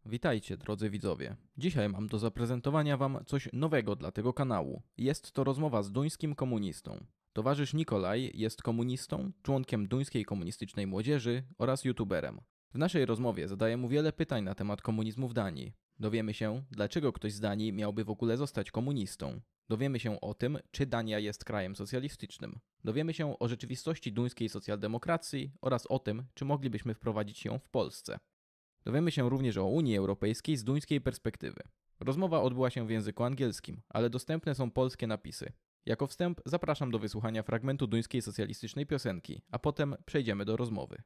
Witajcie, drodzy widzowie. Dzisiaj mam do zaprezentowania wam coś nowego dla tego kanału. Jest to rozmowa z duńskim komunistą. Towarzysz Nikolaj jest komunistą, członkiem duńskiej komunistycznej młodzieży oraz youtuberem. W naszej rozmowie zadaję mu wiele pytań na temat komunizmu w Danii. Dowiemy się, dlaczego ktoś z Danii miałby w ogóle zostać komunistą. Dowiemy się o tym, czy Dania jest krajem socjalistycznym. Dowiemy się o rzeczywistości duńskiej socjaldemokracji oraz o tym, czy moglibyśmy wprowadzić ją w Polsce. Dowiemy się również o Unii Europejskiej z duńskiej perspektywy. Rozmowa odbyła się w języku angielskim, ale dostępne są polskie napisy. Jako wstęp zapraszam do wysłuchania fragmentu duńskiej socjalistycznej piosenki, a potem przejdziemy do rozmowy.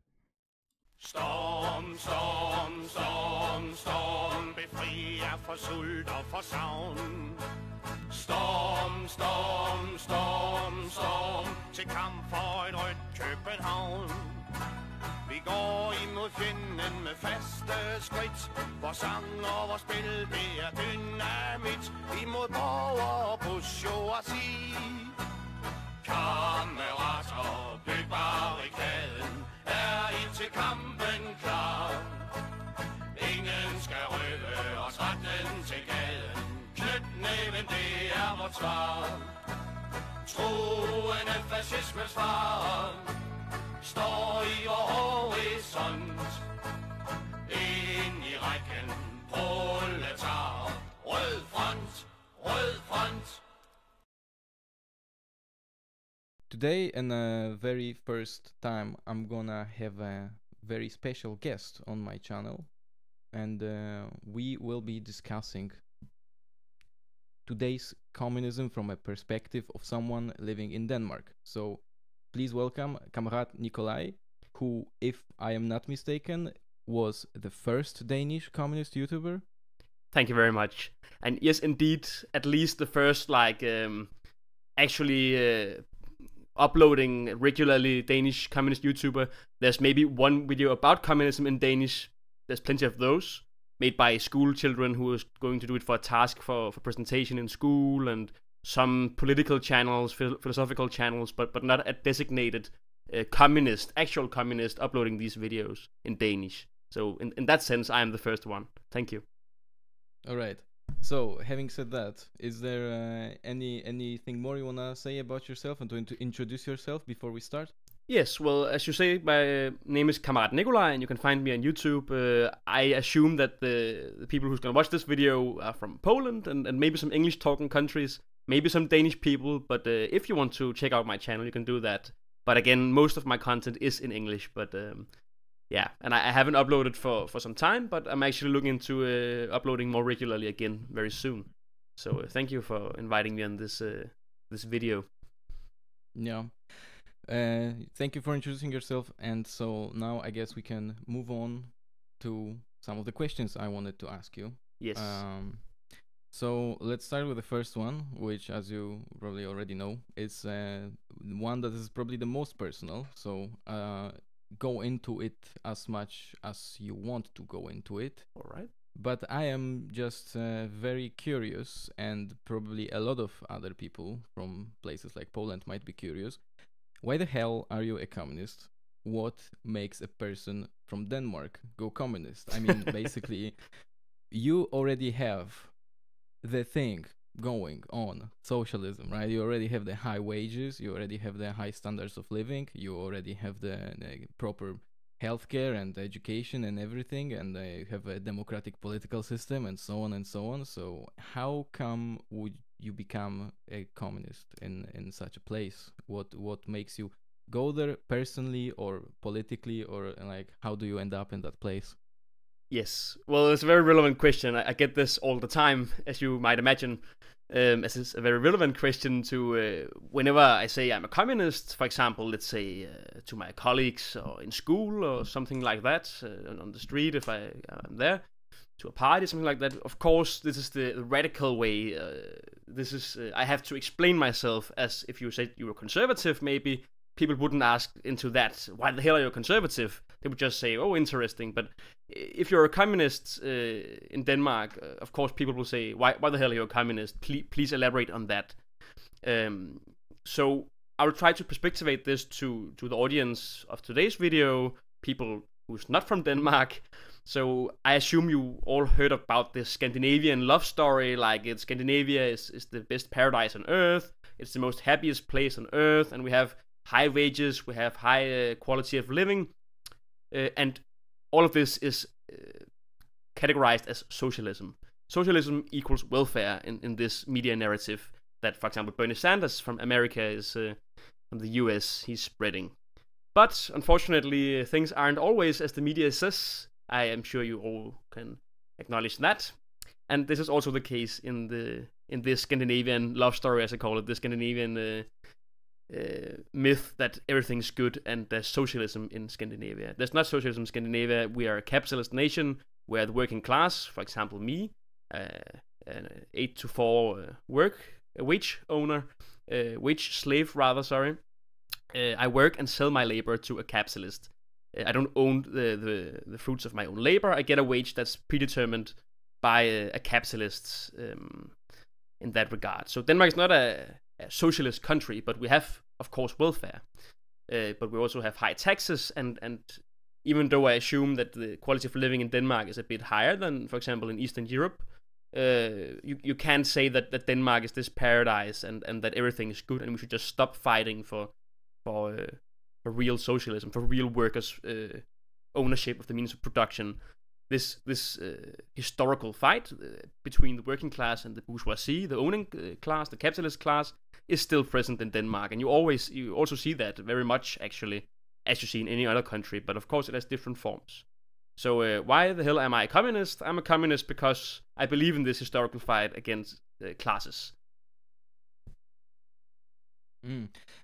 Storm, storm, storm, storm, befri jer for sult og for savn. Storm, storm, storm, storm, til kamp for et rødt København. Vi går imod fjenden med faste skridt. Vores sang og vores spil, det er dynamit. Imod borger, bourgeoisie. Kammerater, bygge barrikaden. Er I til kampen klar? Ingen skal røve os retten til gaden. Knyt næven, det er vort svar. Truende fascismens far står i vor horisont. Ind i rækken proletarer. Rød front, rød front. Today, in a very first time, I'm gonna have a very special guest on my channel, and we will be discussing today's communism from a perspective of someone living in Denmark. So please welcome Kammerat Nikolai, who, if I am not mistaken, was the first Danish communist YouTuber. Thank you very much. And yes, indeed, at least the first, uploading regularly Danish communist YouTuber. There's maybe one video about communism in Danish. There's plenty of those made by school children who is going to do it for a task for presentation in school, and some political channels, philosophical channels, but not a designated actual communist uploading these videos in Danish. So in that sense, I am the first one. Thank you. All right. So, having said that, is there anything more you wanna say about yourself and to introduce yourself before we start? Yes, well, as you say, my name is Kammerat Nikolai, and you can find me on YouTube. I assume that the people who's gonna watch this video are from Poland and maybe some English-talking countries, maybe some Danish people, but if you want to check out my channel, you can do that. But again, most of my content is in English, but yeah, and I haven't uploaded for some time, but I'm actually looking into uploading more regularly again very soon. So thank you for inviting me on this video. Yeah. Thank you for introducing yourself, and so now I guess we can move on to some of the questions I wanted to ask you. Yes. So let's start with the first one, which, as you probably already know, is one that is probably the most personal. So go into it as much as you want to go into it. All right. But I am just very curious, and probably a lot of other people from places like Poland might be curious. Why the hell are you a communist? What makes a person from Denmark go communist? I mean, basically, you already have the thing going on, socialism, right? You already have the high wages, you already have the high standards of living, you already have the proper healthcare and education and everything, and you have a democratic political system and so on and so on. So how come would you become a communist in such a place? What makes you go there personally or politically, or like how do you end up in that place? Yes, well, it's a very relevant question. I get this all the time, as you might imagine. As it's a very relevant question to whenever I say I'm a communist, for example, let's say to my colleagues or in school or something like that, on the street if I'm there, to a party, something like that. Of course, this is the radical way. I have to explain myself, as if you said you were conservative, maybe people wouldn't ask into that. Why the hell are you conservative? They would just say, oh, interesting. But if you're a communist in Denmark, of course, people will say, why the hell are you a communist? Please elaborate on that. So I will try to perspectivate this to the audience of today's video, people who's not from Denmark, So I assume you all heard about this Scandinavian love story, like Scandinavia is the best paradise on earth, it's the most happiest place on earth, and we have high wages, we have high quality of living, and all of this is categorized as socialism. Socialism equals welfare in this media narrative that, for example, Bernie Sanders from America is from the US, he's spreading. But unfortunately, things aren't always as the media says. I am sure you all can acknowledge that. And this is also the case in this Scandinavian love story, as I call it, the Scandinavian myth that everything's good and there's socialism in Scandinavia. There's not socialism in Scandinavia. We are a capitalist nation where the working class, for example me, an 8 to 4 wage slave rather, sorry. I work and sell my labor to a capitalist. I don't own the fruits of my own labor. I get a wage that's predetermined by a capitalist in that regard. So Denmark is not a socialist country, but we have, of course, welfare. But we also have high taxes, and even though I assume that the quality of living in Denmark is a bit higher than, for example, in Eastern Europe, you can't say that Denmark is this paradise and that everything is good, and we should just stop fighting for real socialism, for real workers' ownership of the means of production. This historical fight between the working class and the bourgeoisie, the owning class, the capitalist class, is still present in Denmark, and you also see that very much actually, as you see in any other country. But of course, it has different forms. So why the hell am I a communist? I'm a communist because I believe in this historical fight against classes.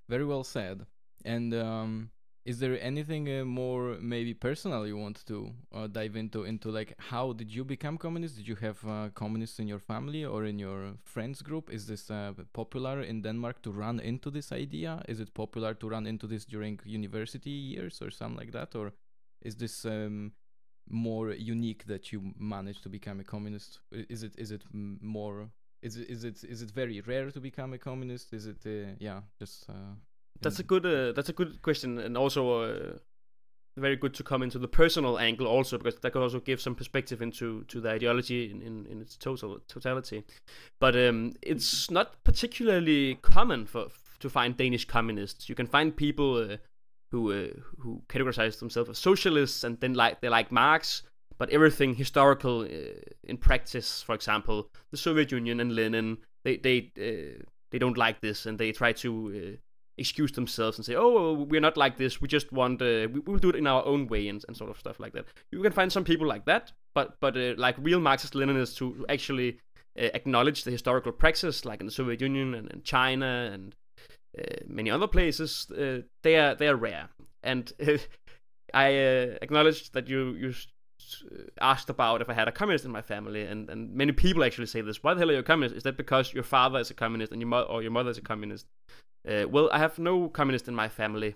Very well said. And is there anything more maybe personal you want to dive into like how did you become communist? Did you have communists in your family or in your friends group? Is this popular in Denmark to run into this idea? Is it popular to run into this during university years or something like that? Or is this more unique that you managed to become a communist? Is it more? Is it very rare to become a communist? Is it That's a good question, and also very good to come into the personal angle also, because that could also give some perspective into the ideology in its totality. But it's not particularly common to find Danish communists. You can find people who categorize themselves as socialists, and then they like Marx, but everything historical in practice, for example, the Soviet Union and Lenin, they don't like this, and they try to excuse themselves and say, oh, we're not like this, we just want, we'll do it in our own way, and sort of stuff like that. You can find some people like that, but like real Marxist-Leninists who actually acknowledge the historical praxis, like in the Soviet Union and China and many other places, they are rare. And I acknowledge that you asked about if I had a communist in my family, and many people actually say this. Why the hell are you a communist? Is that because your father is a communist and your mother is a communist? Well, I have no communist in my family.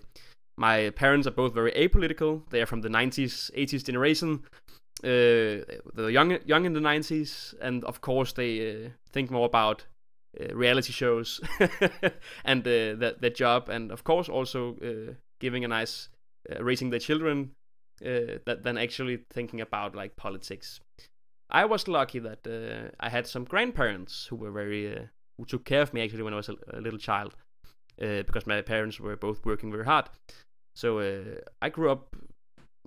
My parents are both very apolitical. They are from the 90s, 80s generation. They're young in the 90s, and of course they think more about reality shows and their job, and of course also giving a nice raising their children than actually thinking about like politics. I was lucky that I had some grandparents who were who took care of me actually when I was a little child, because my parents were both working very hard. So I grew up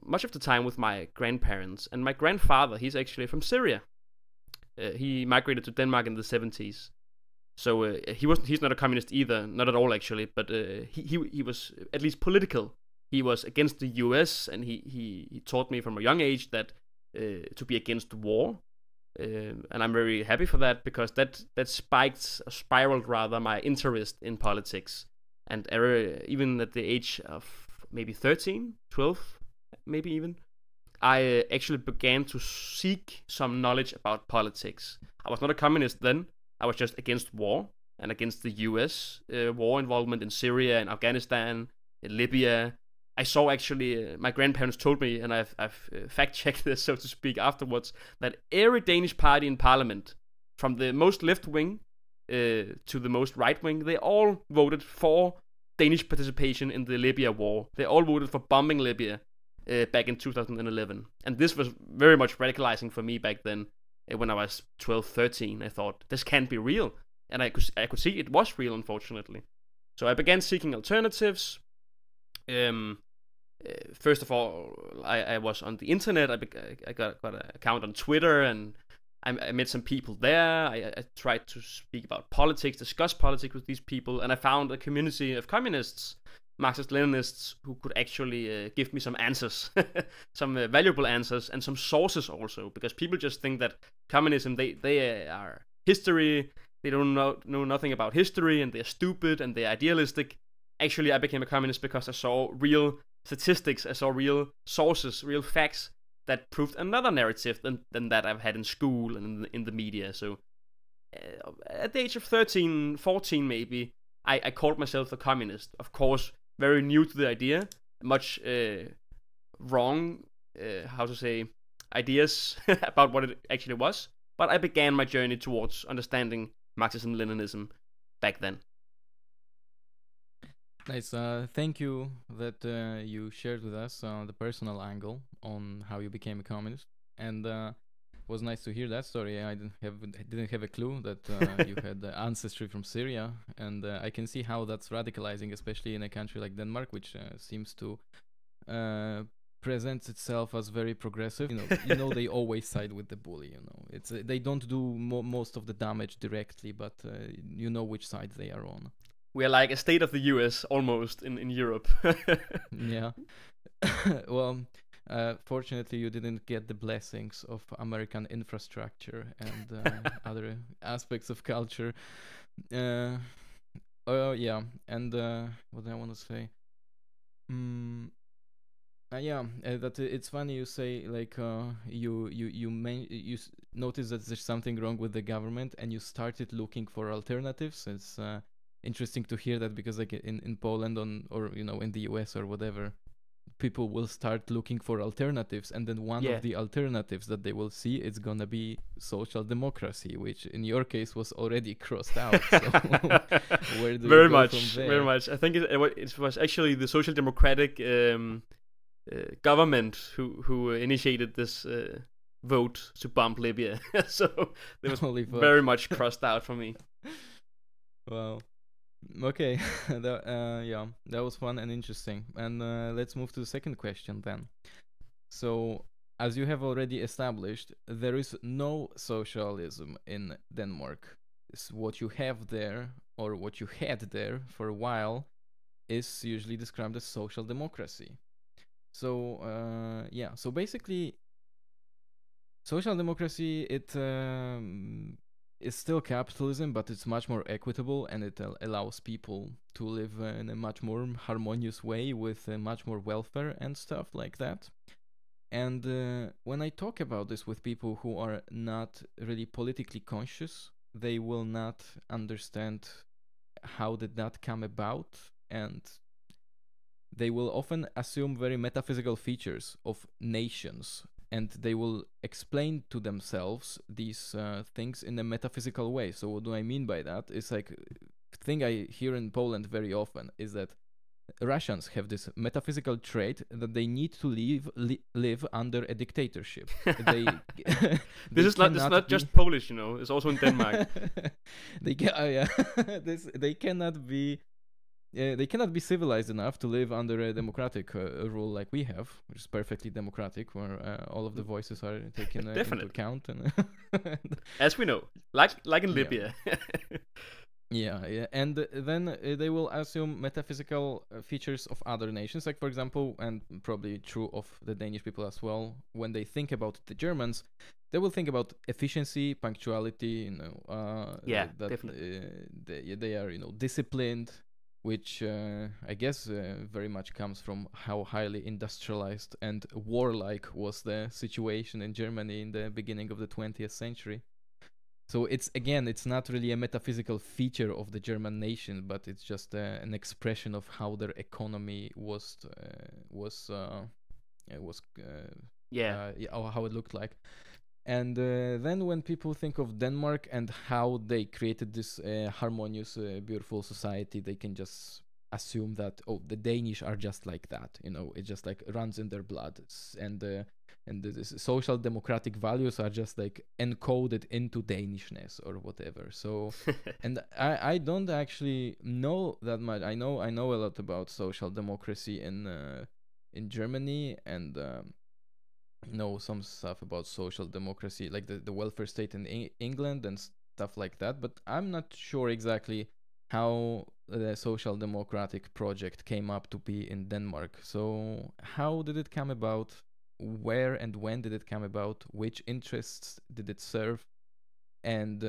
much of the time with my grandparents, and my grandfather, he's actually from Syria. He migrated to Denmark in the 70s. So he's not a communist either, not at all actually, but he was at least political. He was against the US, and he taught me from a young age that to be against war. And I'm very happy for that, because that spiraled rather my interest in politics. And even at the age of maybe 13, 12, maybe even, I actually began to seek some knowledge about politics. I was not a communist then. I was just against war and against the US war involvement in Syria and Afghanistan, in Libya. I saw actually, my grandparents told me, and I've fact-checked this, so to speak, afterwards, that every Danish party in parliament, from the most left-wing to the most right-wing, they all voted for Danish participation in the Libya war. They all voted for bombing Libya. back in 2011. And this was very much radicalizing for me back then. When I was 12, 13, I thought, this can't be real. And I could see it was real, unfortunately. So I began seeking alternatives. First of all, I was on the internet. I got an account on Twitter, and I met some people there. I tried to speak about politics, discuss politics with these people, and I found a community of communists, Marxist-Leninists, who could actually give me some answers, some valuable answers, and some sources also, because people just think that communism, they are history, they don't know nothing about history, and they're stupid, and they're idealistic. Actually, I became a communist because I saw real statistics, I saw real sources, real facts that proved another narrative than that I've had in school and in the media. So at the age of 13, 14 maybe, I called myself a communist. Of course, very new to the idea, much wrong, ideas about what it actually was. But I began my journey towards understanding Marxism-Leninism back then. Nice. Thank you that you shared with us the personal angle on how you became a communist, and it was nice to hear that story. I didn't have a clue that you had ancestry from Syria, and I can see how that's radicalizing, especially in a country like Denmark, which seems to presents itself as very progressive. You know, they always side with the bully. You know, it's they don't do most of the damage directly, but you know which side they are on. We are like a state of the US almost in Europe. Yeah. Well, fortunately, you didn't get the blessings of American infrastructure and other aspects of culture. Yeah. And what do I want to say? That it's funny you say, like, you notice that there's something wrong with the government, and you started looking for alternatives. It's interesting to hear that, because like in Poland or in the US or whatever, people will start looking for alternatives, and then one of the alternatives that they will see is gonna be social democracy, which in your case was already crossed out. So where do very you go much from there? very much. I think it was actually the social democratic government who initiated this vote to bomb Libya. So it was very much crossed out for me. Wow. Okay. That was fun and interesting. And let's move to the second question then. So, as you have already established, there is no socialism in Denmark. What you have there, or what you had there for a while, is usually described as social democracy. So, so basically, social democracy, it is still capitalism, but it's much more equitable, and it allows people to live in a much more harmonious way with much more welfare and stuff like that. And when I talk about this with people who are not really politically conscious, they will not understand how did that come about, and they will often assume very metaphysical features of nations, and they will explain to themselves these things in a metaphysical way. So what do I mean by that? It's like a thing I hear in Poland very often is that Russians have this metaphysical trait that they need to live under a dictatorship. This is not just Polish, it's also in Denmark. They cannot be civilized enough to live under a democratic rule like we have, which is perfectly democratic, where all of the voices are taken into account. And as we know, like in Libya. And then they will assume metaphysical features of other nations, like, for example, and probably true of the Danish people as well, when they think about the Germans, they will think about efficiency, punctuality, definitely. They are, disciplined, which I guess very much comes from how highly industrialized and warlike was the situation in Germany in the beginning of the 20th century. So it's not really a metaphysical feature of the German nation, but it's just an expression of how their economy how it looked like. And then when people think of Denmark and how they created this harmonious, beautiful society, they can just assume that, oh, the Danish are just like that, you know, it just like runs in their blood, and the social democratic values are just like encoded into Danishness or whatever. So and I don't actually know that much. I know a lot about social democracy in Germany, and know some stuff about social democracy, like the welfare state in England and stuff like that, but I'm not sure exactly how the social democratic project came up to be in Denmark. So how did it come about? Where and when did it come about? Which interests did it serve? And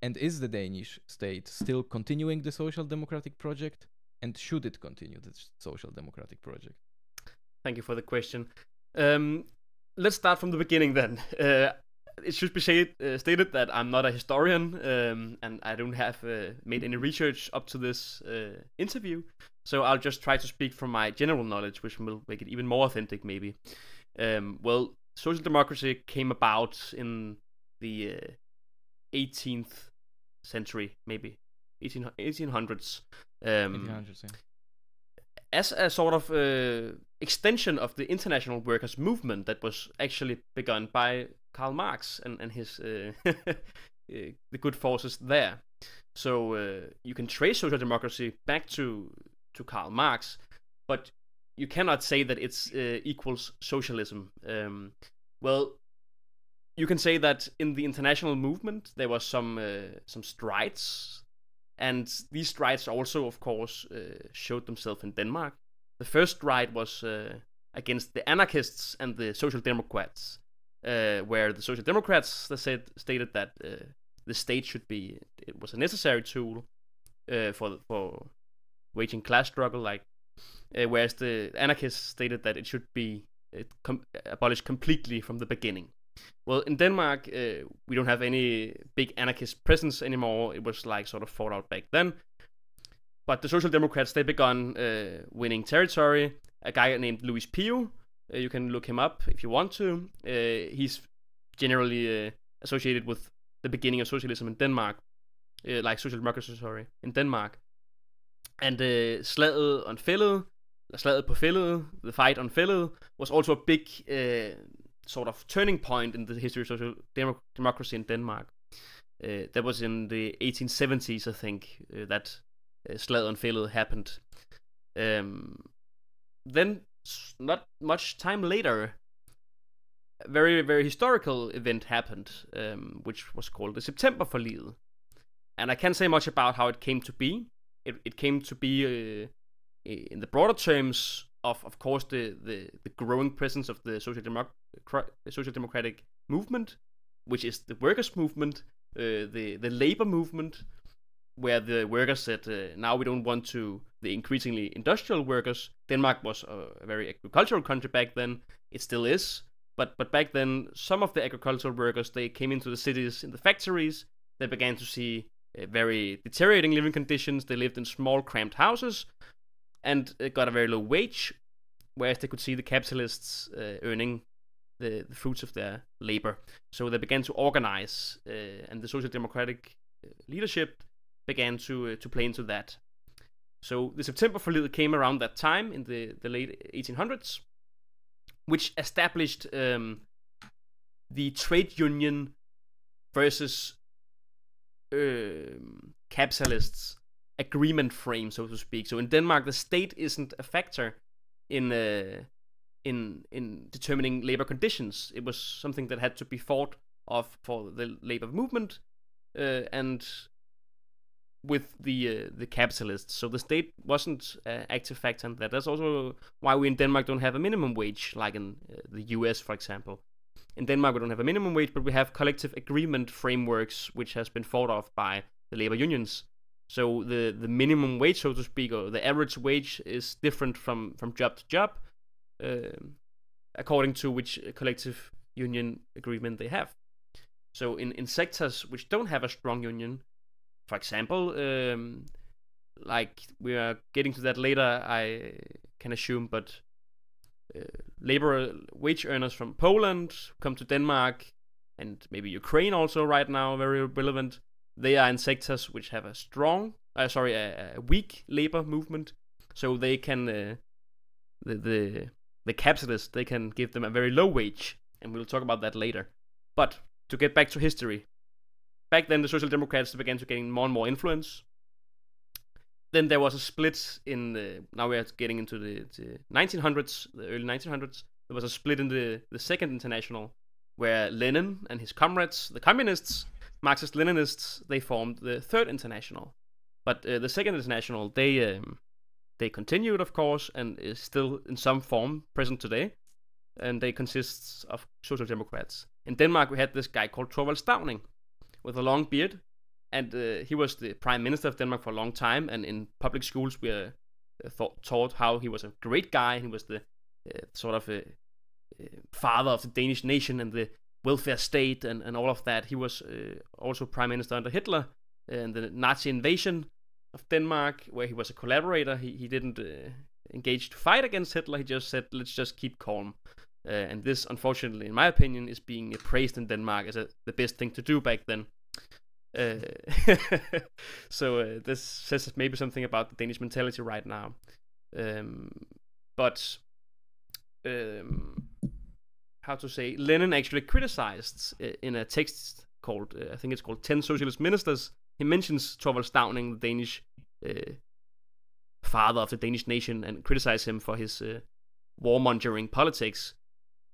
is the Danish state still continuing the social democratic project? And should it continue the social democratic project? Thank you for the question. Let's start from the beginning then. It should be stated that I'm not a historian, and I don't have made any research up to this interview, so I'll just try to speak from my general knowledge, which will make it even more authentic, maybe. Well, social democracy came about in the 18th century, maybe 1800s. 1800s, yeah. As a sort of extension of the international workers' movement that was actually begun by Karl Marx and his the good forces there. So you can trace social democracy back to Karl Marx, but you cannot say that it's equals socialism. Well, you can say that in the international movement there was some strides, and these strides also, of course, showed themselves in Denmark. The first stride was against the anarchists and the social democrats, where the social democrats stated that the state it was a necessary tool for waging class struggle, like whereas the anarchists stated that it should be abolished completely from the beginning. Well, in Denmark, we don't have any big anarchist presence anymore. It was like sort of fought out back then. But the Social Democrats, they begun winning territory. A guy named Louis Pio, you can look him up if you want to. He's generally associated with the beginning of socialism in Denmark, like social democracy, in Denmark. And slaget på fællet, the fight on fællet, was also a big sort of turning point in the history of social democracy in Denmark. That was in the 1870s, I think, that slaget on fællet happened. Then, not much time later, a very, very historical event happened, which was called the Septemberforliget. And I can't say much about how it came to be. It came to be in the broader terms of course, the growing presence of the social democratic movement, which is the workers' movement, the labor movement, where the workers said, now we don't want the increasingly industrial workers. Denmark was a very agricultural country back then. It still is. But back then, some of the agricultural workers, they came into the cities, in the factories. They began to see very deteriorating living conditions. They lived in small, cramped houses and got a very low wage, whereas they could see the capitalists earning the fruits of their labor. So they began to organize, and the social democratic leadership began to play into that. So the Septemberforliget came around that time in the late 1800s, which established the trade union versus capitalists agreement frame, so to speak. So in Denmark, the state isn't a factor in determining labor conditions. It was something that had to be fought of for the labor movement and with the capitalists. So the state wasn't an active factor in that. That's also why we in Denmark don't have a minimum wage, like in the US, for example. In Denmark, we don't have a minimum wage, but we have collective agreement frameworks, which has been fought of by the labor unions. So the minimum wage, so to speak, or the average wage is different from job to job, according to which collective union agreement they have. So in sectors which don't have a strong union, for example, like we are getting to that later, I can assume, but labor wage earners from Poland come to Denmark, and maybe Ukraine also right now, very relevant. They are in sectors which have a strong a weak labor movement, so they can the capitalists, they can give them a very low wage, and we'll talk about that later. But to get back to history, back then the Social Democrats began to gain more and more influence. Then there was a split in now we are getting into the 1900s, the early 1900s. There was a split in the Second International, where Lenin and his comrades, the communists, Marxist-Leninists, they formed the Third International. But the Second International, they continued, of course, and is still in some form present today. And they consist of Social Democrats. In Denmark, we had this guy called Thorvald Stauning with a long beard. And he was the prime minister of Denmark for a long time. And in public schools, we are taught how he was a great guy. He was the sort of father of the Danish nation and the welfare state and all of that. He was also prime minister under Hitler and the Nazi invasion of Denmark, where he was a collaborator. He didn't engage to fight against Hitler. He just said, let's just keep calm. And this, unfortunately, in my opinion, is being praised in Denmark as the best thing to do back then. So this says maybe something about the Danish mentality right now. But how to say, Lenin actually criticized in a text called, I think it's called 10 Socialist Ministers. He mentions Thorvald Stauning, the Danish father of the Danish nation, and criticized him for his warmongering politics,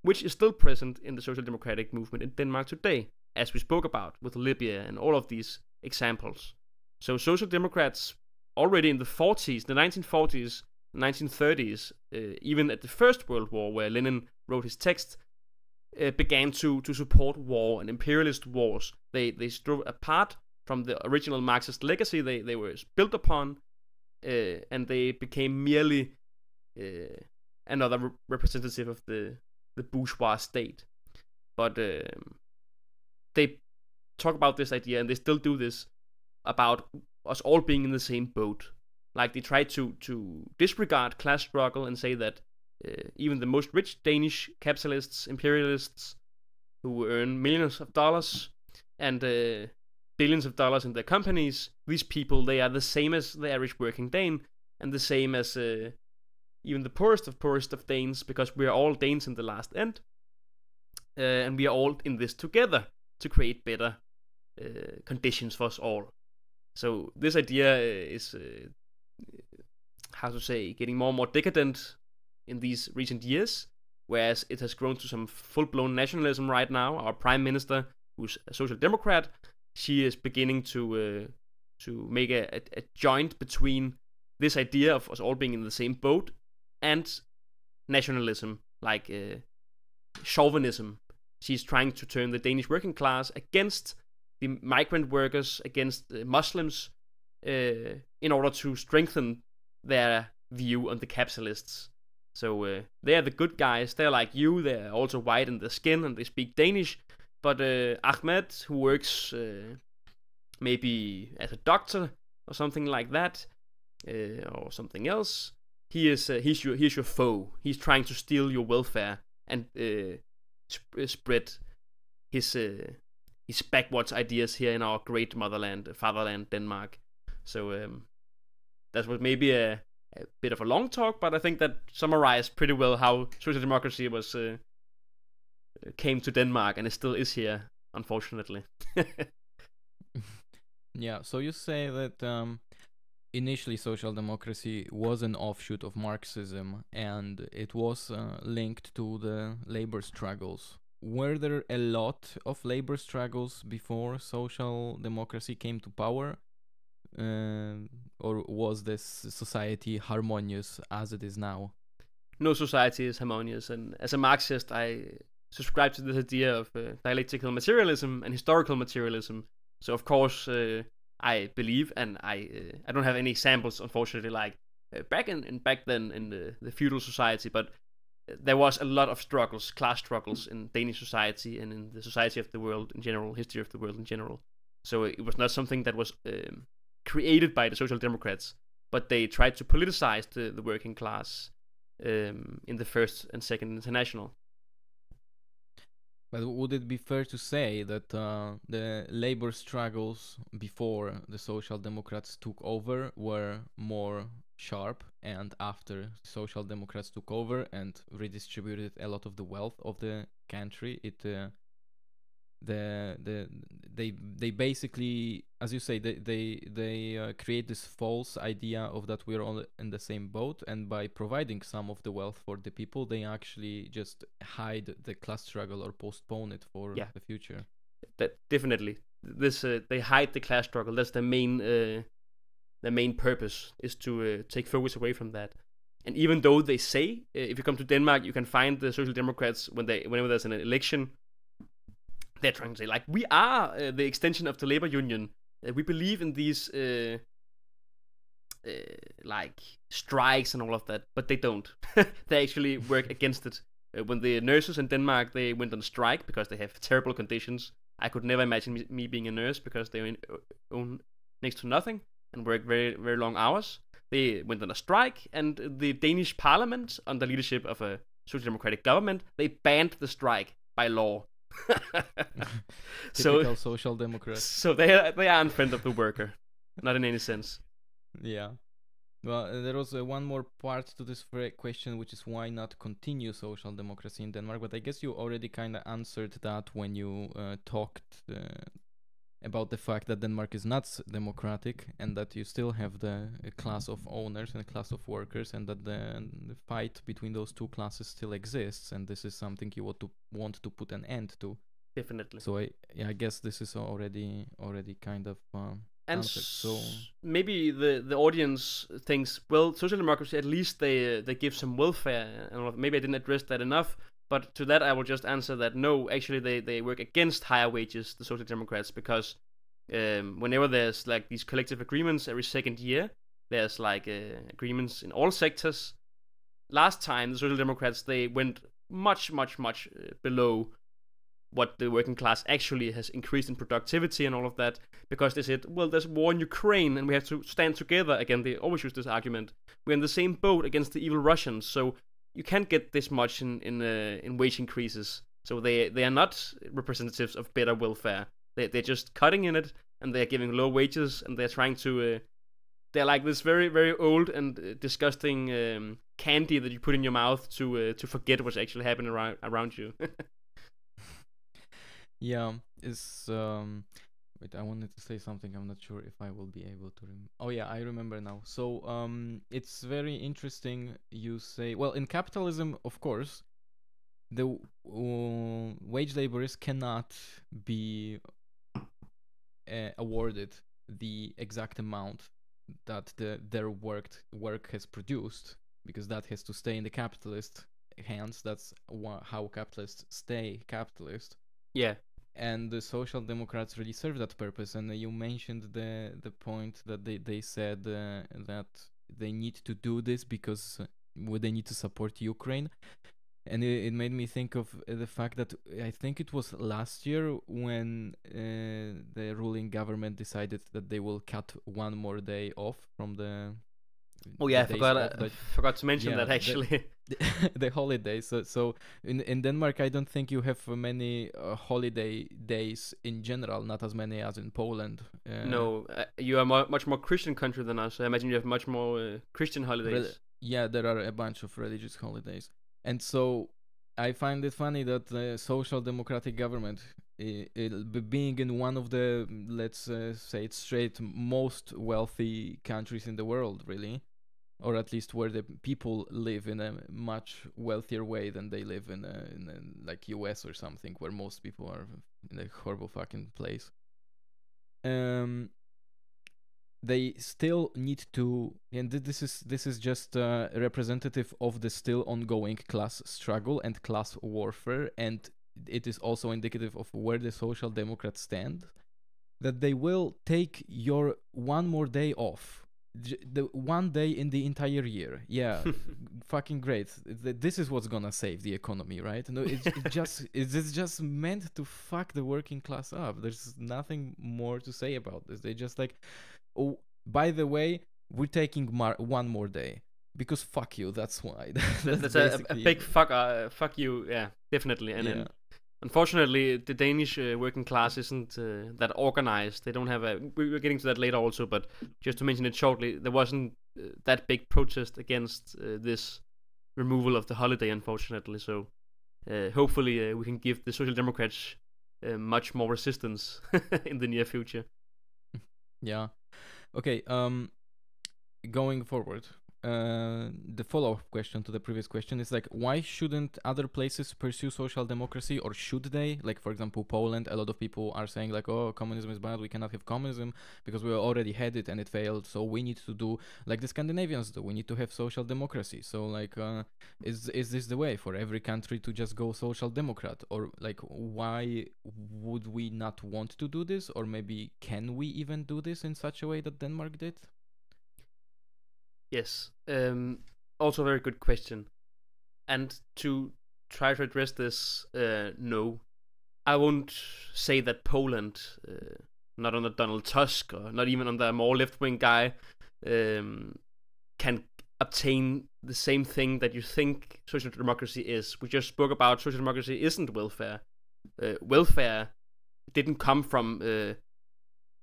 which is still present in the social democratic movement in Denmark today, as we spoke about with Libya and all of these examples. So social democrats already in the 40s, the 1940s, 1930s, even at the First World War, where Lenin wrote his text, began to support war and imperialist wars. They strove apart from the original Marxist legacy they were built upon, and they became merely another representative of the bourgeois state. But they talk about this idea, and they still do this, about us all being in the same boat. Like, they try to disregard class struggle and say that even the most rich Danish capitalists, imperialists, who earn millions of dollars and billions of dollars in their companies, these people, they are the same as the average working Dane, and the same as even the poorest of Danes, because we are all Danes in the last end, and we are all in this together to create better conditions for us all. So this idea is, how to say, getting more and more decadent in these recent years, whereas it has grown to some full-blown nationalism right now. Our prime minister, who's a social democrat, she is beginning to make a joint between this idea of us all being in the same boat and nationalism, like chauvinism. She's trying to turn the Danish working class against the migrant workers, against Muslims, in order to strengthen their view on the capitalists. So they are the good guys. They're like you. They're also white in their skin and they speak Danish. But Ahmed, who works maybe as a doctor or something like that, or something else, he's your foe. He's trying to steal your welfare and spread his backwards ideas here in our great fatherland, Denmark. So that was maybe a bit of a long talk, but I think that summarized pretty well how social democracy was came to Denmark, and it still is here, unfortunately. Yeah, so you say that initially social democracy was an offshoot of Marxism, and it was linked to the labor struggles. Were there a lot of labor struggles before social democracy came to power? Or was this society harmonious as it is now? No society is harmonious, and as a Marxist, I subscribe to this idea of dialectical materialism and historical materialism. So of course, I believe, and I don't have any examples, unfortunately, like back then in the feudal society, but there was a lot of struggles, class struggles in Danish society and in the society of the world in general, history of the world in general. So it was not something that was created by the Social Democrats, but they tried to politicize the working class in the First and Second International. But would it be fair to say that the labor struggles before the Social Democrats took over were more sharp, and after Social Democrats took over and redistributed a lot of the wealth of the country, they basically, as you say, they create this false idea of that we're all in the same boat, and by providing some of the wealth for the people, they actually just hide the class struggle or postpone it for the future. That definitely, this they hide the class struggle. That's the main purpose, is to take focus away from that. And even though they say, if you come to Denmark, you can find the Social Democrats whenever there's an election, they're trying to say, like, we are the extension of the labor union. We believe in these like strikes and all of that, but they don't. They actually work against it. When the nurses in Denmark, they went on strike because they have terrible conditions. I could never imagine me being a nurse, because they own next to nothing and work very, very long hours. They went on a strike, and the Danish parliament, under leadership of a social democratic government, they banned the strike by law. Typical social democrats. So they are in front of the worker, not in any sense. Yeah. Well, there was one more part to this question, which is why not continue social democracy in Denmark? But I guess you already kind of answered that when you talked about the fact that Denmark is not democratic, and that you still have the class of owners and class of workers, and that the fight between those two classes still exists, and this is something you want to put an end to. Definitely. So I guess this is already kind of and answered. So maybe the audience thinks, well, social democracy, at least they give some welfare, and maybe I didn't address that enough. But to that, I will just answer that no, actually they work against higher wages, the Social Democrats, because whenever there's like these collective agreements every second year, there's like agreements in all sectors. Last time, the Social Democrats, they went much below what the working class actually has increased in productivity and all of that, because they said, well, there's war in Ukraine and we have to stand together. Again, they always use this argument. We're in the same boat against the evil Russians, so you can't get this much in wage increases. So they are not representatives of better welfare. They're just cutting in it, and they're giving low wages, and they're trying to they're like this very, very old and disgusting candy that you put in your mouth to forget what's actually happening around you. Yeah, it's wait, I wanted to say something. I'm not sure if I will be able to oh yeah, I remember now. So it's very interesting you say, well, in capitalism, of course, the wage laborers cannot be awarded the exact amount that their work has produced, because that has to stay in the capitalist hands. That's how capitalists stay capitalist. Yeah. And the Social Democrats really serve that purpose. And you mentioned the point that they said that they need to do this because they need to support Ukraine. And it made me think of the fact that I think it was last year when the ruling government decided that they will cut one more day off from the... Oh yeah, I forgot to mention that actually. The holidays. So in Denmark, I don't think you have many holiday days in general, not as many as in Poland. No, you are much more Christian country than us. I imagine you have much more Christian holidays. Yeah, there are a bunch of religious holidays. And so I find it funny that the social democratic government, being in one of the, let's say it straight, most wealthy countries in the world, really, or at least where the people live in a much wealthier way than they live in like US or something, where most people are in a horrible fucking place. They still need to, and this is just representative of the still ongoing class struggle and class warfare, and it is also indicative of where the Social Democrats stand, that they will take your one more day off, the one day in the entire year. Yeah, fucking great. This is what's gonna save the economy, right? No, it's just meant to fuck the working class up. There's nothing more to say about this. They just like, oh, by the way, we're taking one more day because fuck you. That's why. That's a big fuck you. Yeah, definitely. And Unfortunately, the Danish working class isn't that organized. They don't have a. We're getting to that later also, but just to mention it shortly, there wasn't that big protest against this removal of the holiday, unfortunately. So hopefully we can give the Social Democrats much more resistance in the near future. Yeah. Okay. Going forward, the follow-up question to the previous question is like, why shouldn't other places pursue social democracy, or should they? Like, for example, Poland, a lot of people are saying like, oh, communism is bad, we cannot have communism because we already had it and it failed, so we need to do like the Scandinavians do, we need to have social democracy. So like, is this the way for every country to just go social democrat? Or like, why would we not want to do this? Or maybe can we even do this in such a way that Denmark did? Yes. Also a very good question. And to try to address this, no. I won't say that Poland, not under Donald Tusk, or not even under a more left-wing guy, can obtain the same thing that you think social democracy is. We just spoke about social democracy isn't welfare. Welfare didn't come from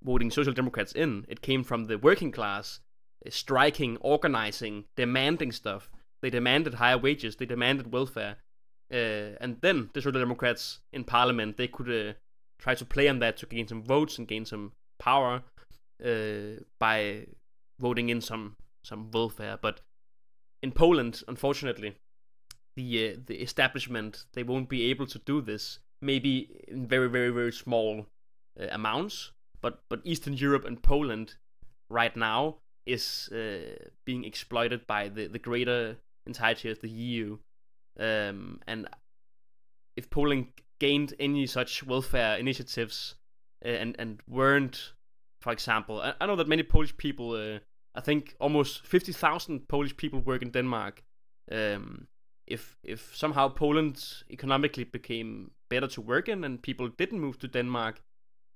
voting Social Democrats in. It came from the working class, striking, organizing, demanding stuff. They demanded higher wages, they demanded welfare, and then the Social Democrats in parliament, they could try to play on that to gain some votes and gain some power by voting in some welfare. But in Poland, unfortunately, the establishment, they won't be able to do this. Maybe in very, very, very small amounts, but Eastern Europe and Poland right now is being exploited by the greater entirety of the EU. And if Poland gained any such welfare initiatives and weren't, for example, I know that many Polish people, I think almost 50,000 Polish people work in Denmark. If somehow Poland economically became better to work in and people didn't move to Denmark,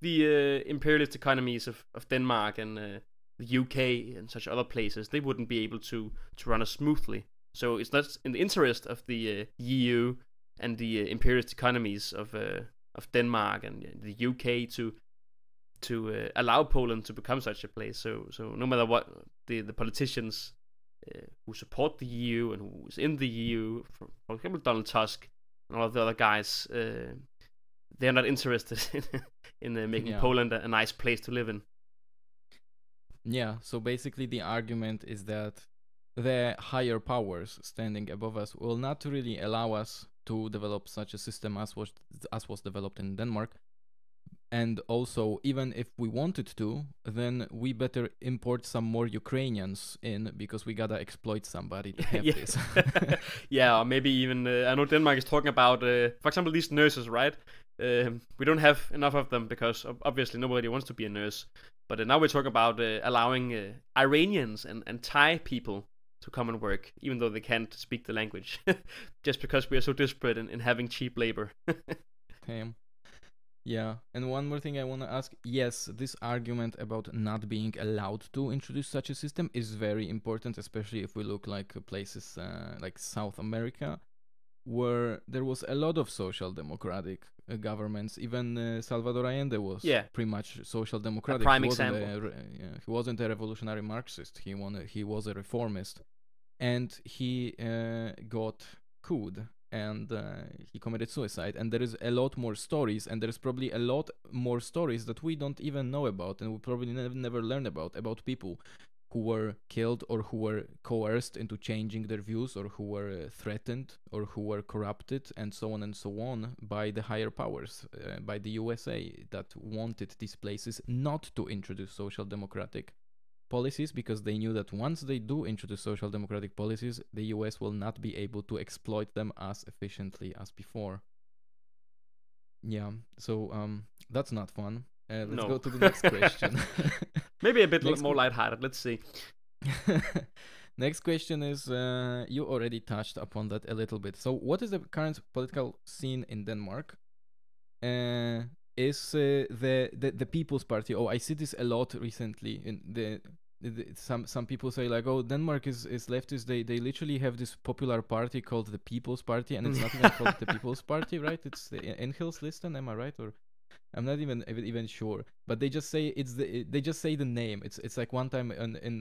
the imperialist economies of Denmark and the UK and such other places, they wouldn't be able to run as smoothly. So it's not in the interest of the EU and the imperialist economies of Denmark and the UK to allow Poland to become such a place. So no matter what the politicians who support the EU and who is in the EU, for example Donald Tusk and all of the other guys, they're not interested in making Poland a nice place to live in. Yeah, so basically the argument is that the higher powers standing above us will not really allow us to develop such a system as was developed in Denmark. And also, even if we wanted to, then we better import some more Ukrainians in, because we gotta exploit somebody to have this. Yeah, or maybe even, I know Denmark is talking about, for example, these nurses, right? We don't have enough of them because obviously nobody wants to be a nurse. But now we're talking about allowing Iranians and Thai people to come and work, even though they can't speak the language, just because we are so desperate in having cheap labor. Okay. Yeah, and one more thing I want to ask. Yes, this argument about not being allowed to introduce such a system is very important, especially if we look like places like South America, where there was a lot of social democratic governments. Even Salvador Allende was pretty much social democratic. A prime example. He wasn't a revolutionary Marxist. He was a reformist, and he got couped. And he committed suicide. And there is a lot more stories, and there's probably a lot more stories that we don't even know about, and we probably never learn about people who were killed or who were coerced into changing their views, or who were threatened, or who were corrupted, and so on by the higher powers, by the USA, that wanted these places not to introduce social democratic policies, because they knew that once they do introduce social democratic policies, the US will not be able to exploit them as efficiently as before. Yeah, so that's not fun. Let's go to the next question. Maybe a bit more lighthearted. Let's see. Next question is, you already touched upon that a little bit. So what is the current political scene in Denmark? Is the People's Party? Oh, I see this a lot recently. In some people say like, oh, Denmark is leftist. They literally have this popular party called the People's Party, and it's not even called the People's Party, right? It's the Enhedslisten, am I right? Or I'm not even sure. But they just say they just say the name. It's like one time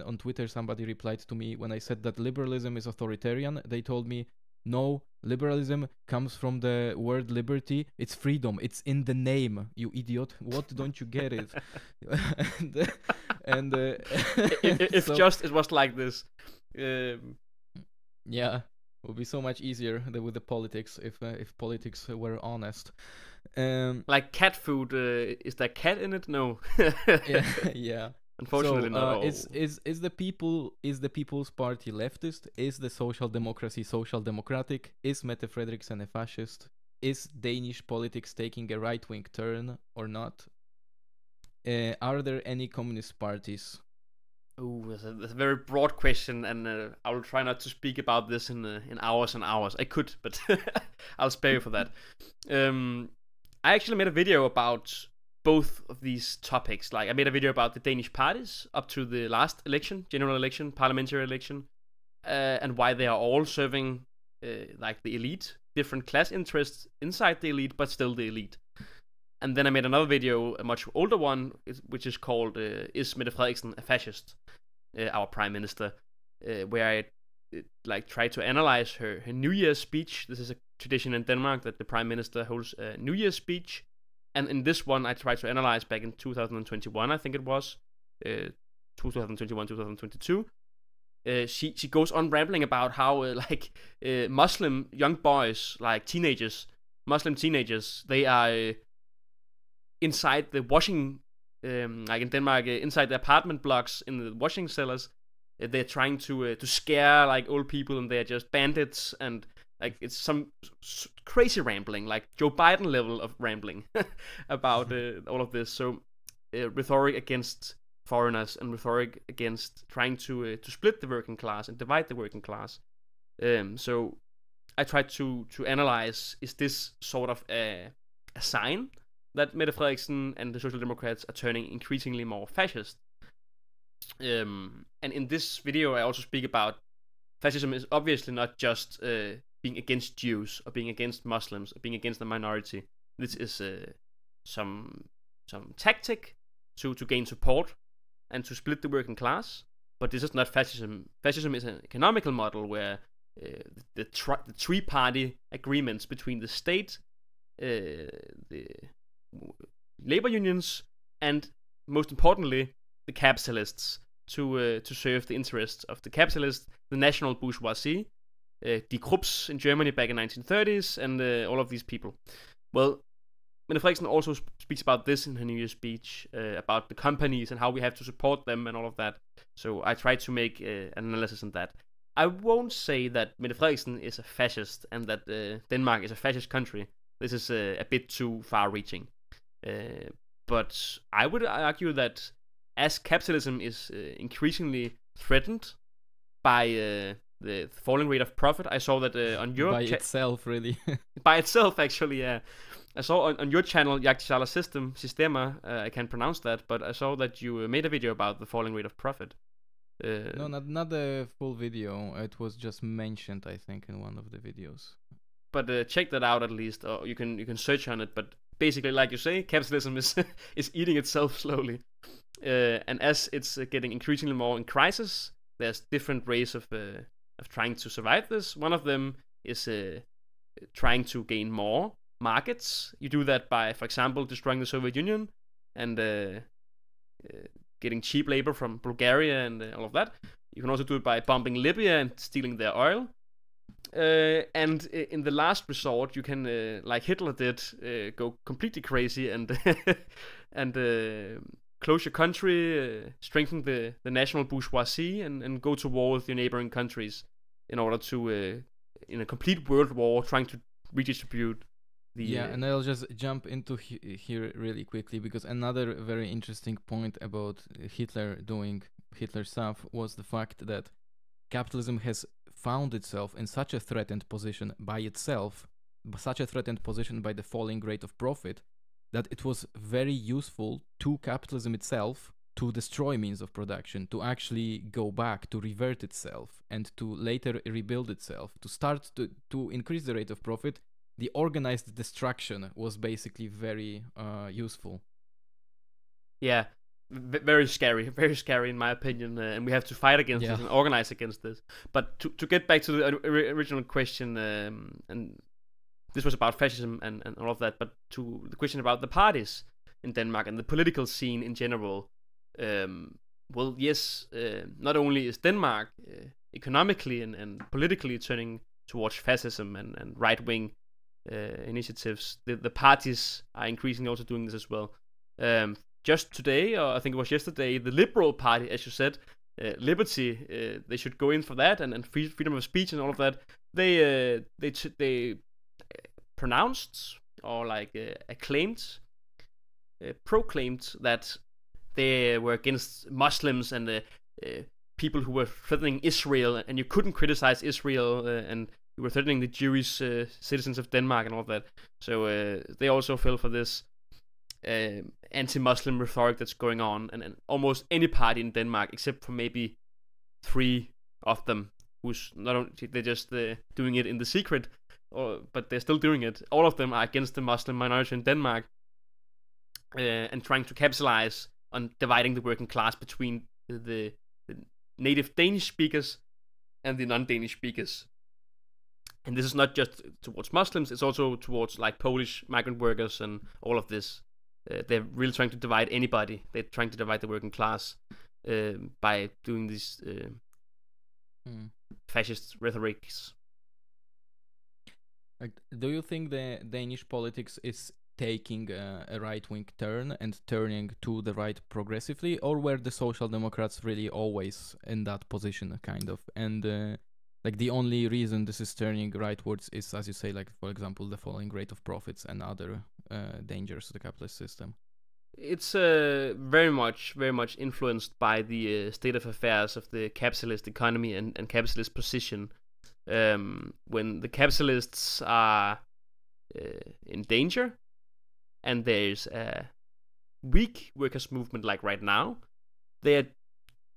on Twitter somebody replied to me when I said that liberalism is authoritarian. They told me, no, liberalism comes from the word liberty. It's freedom. It's in the name, you idiot. What, don't you get it? and if so, just it was like this. Yeah, it would be so much easier with the politics if politics were honest. Like cat food. Is there cat in it? No. Yeah. Unfortunately, so, not. Is the People's Party leftist? Is the social democracy social democratic? Is Mette Frederiksen a fascist? Is Danish politics taking a right-wing turn or not? Are there any communist parties? Oh, that's a very broad question, and I will try not to speak about this in hours and hours. I could, but I'll spare you for that. I actually made a video about both of these topics. Like, I made a video about the Danish parties up to the last election, general election, parliamentary election, and why they are all serving like the elite, different class interests inside the elite, but still the elite. And then I made another video, a much older one, which is called "Is Mette Frederiksen a fascist?" Our prime minister, where I like try to analyze her New Year's speech. This is a tradition in Denmark that the prime minister holds a New Year's speech. And in this one, I tried to analyze back in 2021, I think it was, 2021, 2022. She goes on rambling about how Muslim young boys, like Muslim teenagers, they are inside the washing, like in Denmark, inside the apartment blocks in the washing cellars. They're trying to scare like old people, and they're just bandits, and like it's some crazy rambling, like Joe Biden level of rambling about all of this. So rhetoric against foreigners and rhetoric against trying to split the working class and divide the working class. So I tried to analyze, is this sort of a sign that Mette Frederiksen and the Social Democrats are turning increasingly more fascist? And in this video I also speak about fascism is obviously not just being against Jews or being against Muslims or being against the minority. This is some tactic to gain support and to split the working class. But this is not fascism. Fascism is an economical model where the three-party agreements between the state, the labor unions, and most importantly, the capitalists to serve the interests of the capitalists, the national bourgeoisie, Die Krupps in Germany back in 1930s, and all of these people. Well, Mette Frederiksen also speaks about this in her New Year's speech, about the companies and how we have to support them and all of that. So I try to make an analysis on that. I won't say that Mette Frederiksen is a fascist and that Denmark is a fascist country. This is a bit too far-reaching. But I would argue that as capitalism is increasingly threatened by the falling rate of profit, I saw that on your by itself, really. By itself, actually, yeah. I saw on your channel, Jagtsala Systema, I can't pronounce that, but I saw that you made a video about the falling rate of profit. No, not the full video. It was just mentioned, I think, in one of the videos. But check that out at least, or you can search on it. But basically, like you say, capitalism is is eating itself slowly, and as it's getting increasingly more in crisis, there's different ways of trying to survive this. One of them is trying to gain more markets. You do that by, for example, destroying the Soviet Union and getting cheap labor from Bulgaria and all of that. You can also do it by bombing Libya and stealing their oil. And in the last resort, you can, like Hitler did, go completely crazy and and close your country, strengthen the national bourgeoisie, and go to war with your neighboring countries in order to, in a complete world war, trying to redistribute the... Yeah, and I'll just jump into here really quickly, because another very interesting point about Hitler doing Hitler stuff was the fact that capitalism has found itself in such a threatened position by itself, such a threatened position by the falling rate of profit, that it was very useful to capitalism itself to destroy means of production, to actually go back, to revert itself, and to later rebuild itself, to start to increase the rate of profit, the organized destruction was basically very useful. Yeah, very scary in my opinion, and we have to fight against this and organize against this. But to get back to the original question, and this was about fascism and all of that, but to the question about the parties in Denmark and the political scene in general, well, yes, not only is Denmark economically and politically turning towards fascism and right-wing initiatives, the parties are increasingly also doing this as well. Just today, or I think it was yesterday, the Liberal Party, as you said, liberty, they should go in for that, and freedom of speech and all of that. They pronounced or like proclaimed that they were against Muslims and people who were threatening Israel, and you couldn't criticize Israel, and you were threatening the Jewish citizens of Denmark and all of that. So they also fell for this anti-Muslim rhetoric that's going on, and almost any party in Denmark, except for maybe 3 of them, who's not only they're just doing it in the secret, but they're still doing it. All of them are against the Muslim minority in Denmark, and trying to capitalize on dividing the working class between the native Danish speakers and the non-Danish speakers. And this is not just towards Muslims; it's also towards like Polish migrant workers and all of this. They're really trying to divide anybody. They're trying to divide the working class by doing these fascist rhetorics. Do you think the Danish politics is taking a right-wing turn and turning to the right progressively, or were the Social Democrats really always in that position, kind of? And like the only reason this is turning rightwards is, as you say, like for example, the falling rate of profits and other dangers to the capitalist system. It's very much influenced by the state of affairs of the capitalist economy and capitalist position. When the capitalists are in danger, and there's a weak workers' movement like right now, they're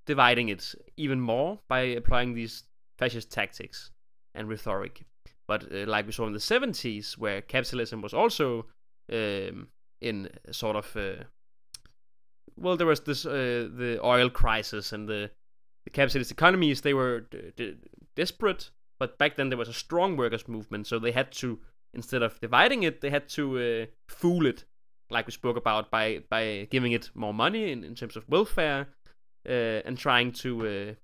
dividing it even more by applying these fascist tactics and rhetoric. But like we saw in the 70s, where capitalism was also in sort of well, there was this the oil crisis, and the capitalist economies, they were desperate, but back then there was a strong workers' movement, so they had to, instead of dividing it, they had to fool it, like we spoke about, by giving it more money in terms of welfare, and trying to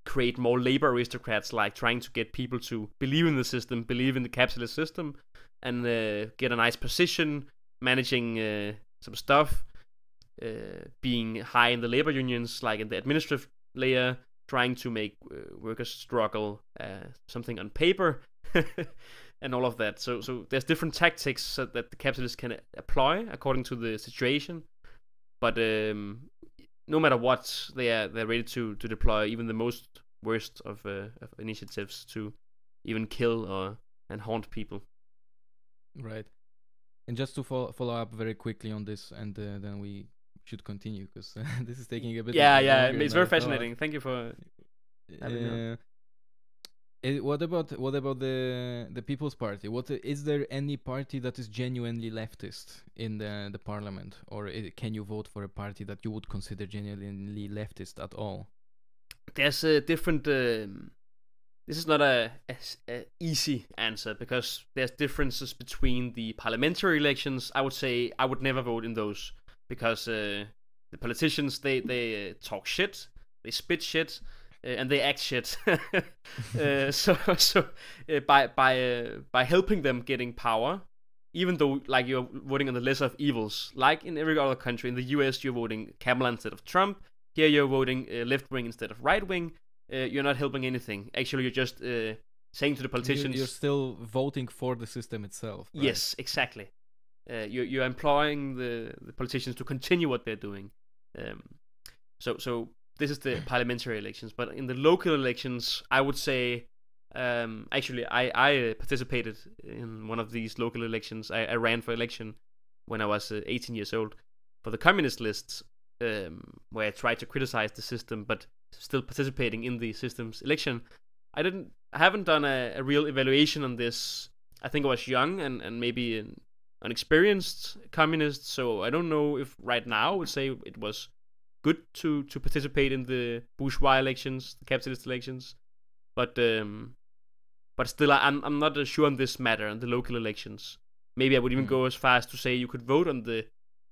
create more labor aristocrats, like trying to get people to believe in the system, believe in the capitalist system, and get a nice position, managing some stuff, being high in the labor unions, like in the administrative layer, trying to make workers' struggle something on paper, and all of that. So there's different tactics that the capitalists can apply according to the situation, but no matter what, they're ready to deploy even the most worst of initiatives to even kill and haunt people. Right. And just to follow up very quickly on this, and then we should continue, because this is taking a bit. Yeah, it's very fascinating. Thank you for having me. What about the People's Party? Is there any party that is genuinely leftist in the parliament, or can you vote for a party that you would consider genuinely leftist at all? There's a different. This is not a easy answer, because there's differences between the parliamentary elections. I would say I would never vote in those, because the politicians, they talk shit, they spit shit, and they act shit. So by helping them getting power, even though like you're voting on the lesser of evils, like in every other country, in the US you're voting Kamala instead of Trump. Here you're voting left wing instead of right wing. You're not helping anything. Actually, you're just saying to the politicians, you're still voting for the system itself. Right? Yes, exactly. You're employing the politicians to continue what they're doing. So this is the parliamentary elections. But in the local elections, I would say, actually, I participated in one of these local elections. I ran for election when I was 18 years old for the communist lists. where I tried to criticize the system, but still participating in the system's election. I haven't done a real evaluation on this. I think I was young and maybe an unexperienced communist, so I don't know if right now I would say it was good to participate in the bourgeois elections, the capitalist elections, but still I'm not sure on this matter, on the local elections. Maybe I would even go as far as to say you could vote on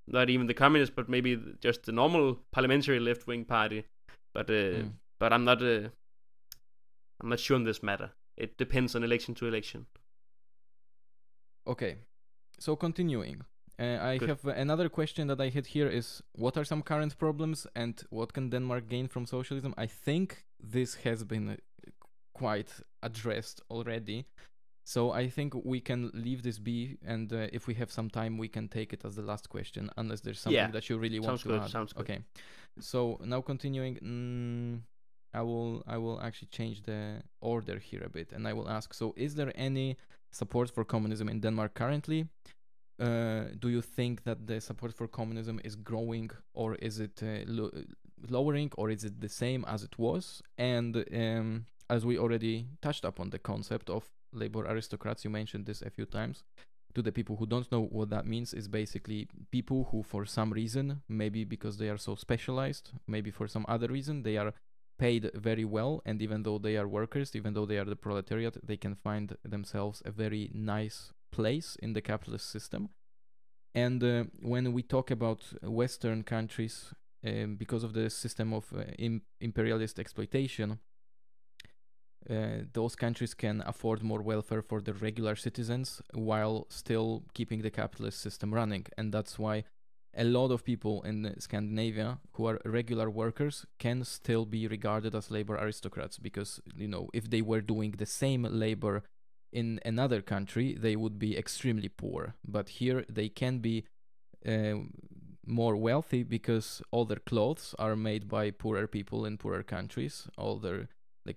not even the communist, but maybe just the normal parliamentary left-wing party. But I'm not sure on this matter. It depends on election to election. Okay, so continuing. I Good. have another question that I had here is, what are some current problems and what can Denmark gain from socialism? I think this has been quite addressed already. So I think we can leave this be, and if we have some time, we can take it as the last question, unless there's something that you really want to add. Sounds good. Okay. So now continuing, I will actually change the order here a bit, and I will ask, so is there any support for communism in Denmark currently? Do you think that the support for communism is growing, or is it lowering, or is it the same as it was? And as we already touched upon the concept of labor aristocrats, you mentioned this a few times. To the people who don't know what that means, is basically people who for some reason, maybe because they are so specialized, maybe for some other reason, they are paid very well, and even though they are workers, even though they are the proletariat, they can find themselves a very nice place in the capitalist system. And when we talk about Western countries, because of the system of imperialist exploitation, those countries can afford more welfare for their regular citizens while still keeping the capitalist system running. And that's why a lot of people in Scandinavia who are regular workers can still be regarded as labor aristocrats, because, you know, if they were doing the same labor in another country, they would be extremely poor. But here they can be more wealthy because all their clothes are made by poorer people in poorer countries. All their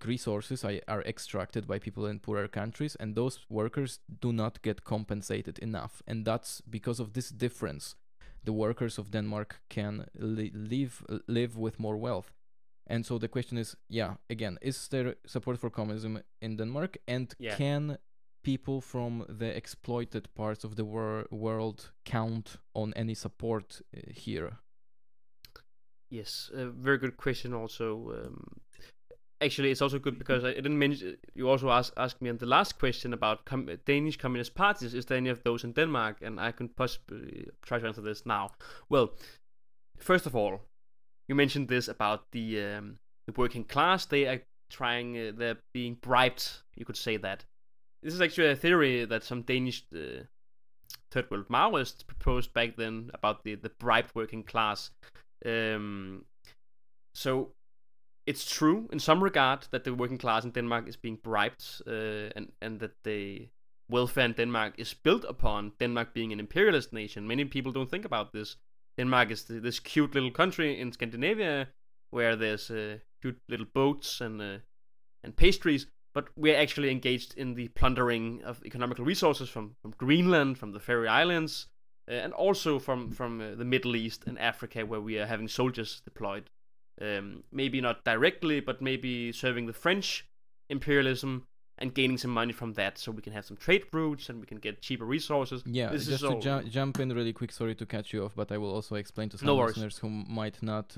resources are extracted by people in poorer countries, and those workers do not get compensated enough. And that's because of this difference. The workers of Denmark can live with more wealth. And so the question is, again, is there support for communism in Denmark? And can people from the exploited parts of the world count on any support here? Yes, a very good question also. Actually, it's also good because I didn't mention, you also asked me on the last question about Danish communist parties. Is there any of those in Denmark? And I can possibly try to answer this now. Well, first of all, you mentioned this about the working class. They are they're being bribed, you could say that. This is actually a theory that some Danish Third World Maoists proposed back then about the bribed working class. So it's true in some regard that the working class in Denmark is being bribed, and that the welfare in Denmark is built upon Denmark being an imperialist nation. Many people don't think about this. Denmark is this cute little country in Scandinavia where there's cute little boats and pastries, but we're actually engaged in the plundering of economical resources from Greenland, from the Faroe Islands, and also from the Middle East and Africa, where we are having soldiers deployed. Maybe not directly, but maybe serving the French imperialism and gaining some money from that, so we can have some trade routes and we can get cheaper resources. Yeah, just to jump in really quick, sorry to catch you off, but I will also explain to some listeners who might not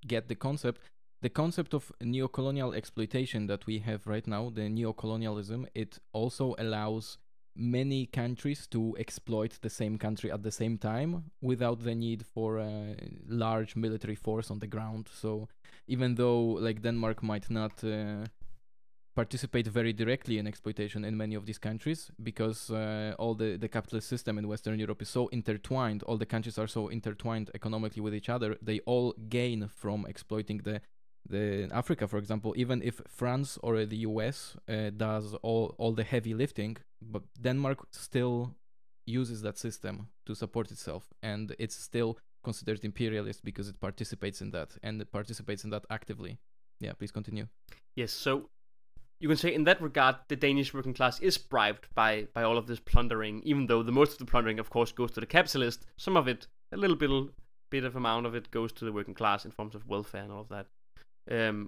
get the concept. The concept of neo-colonial exploitation that we have right now, the neo-colonialism, it also allows many countries to exploit the same country at the same time without the need for a large military force on the ground. So even though Denmark might not participate very directly in exploitation in many of these countries, because all the capitalist system in Western Europe is so intertwined, all the countries are so intertwined economically with each other, they all gain from exploiting the Africa, for example. Even if France or the US does all the heavy lifting, but Denmark still uses that system to support itself, and it's still considered imperialist because it participates in that, and it participates in that actively. Yeah, please continue. Yes, so you can say in that regard, the Danish working class is bribed by all of this plundering, even though the most of the plundering, of course, goes to the capitalist. Some of it, a little bit of amount of it goes to the working class in forms of welfare and all of that.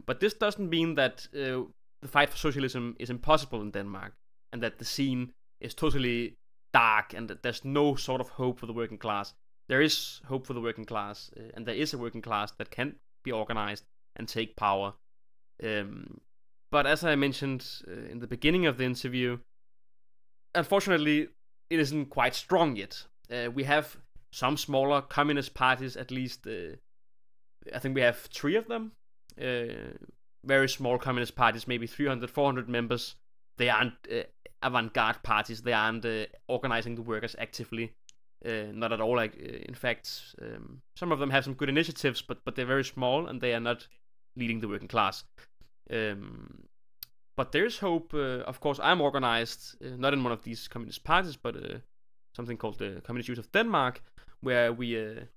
But this doesn't mean that the fight for socialism is impossible in Denmark, and that the scene is totally dark, and that there's no sort of hope for the working class. There is hope for the working class, and there is a working class that can be organized and take power. But as I mentioned in the beginning of the interview, unfortunately, it isn't quite strong yet. We have some smaller communist parties, at least. I think we have 3 of them. Very small communist parties, maybe 300, 400 members. They aren't avant-garde parties. They aren't organizing the workers actively. Not at all. Like, in fact, some of them have some good initiatives, but they're very small, and they are not leading the working class. But there's hope. Of course, I'm organized, not in one of these communist parties, but something called the Communist Youth of Denmark, where we are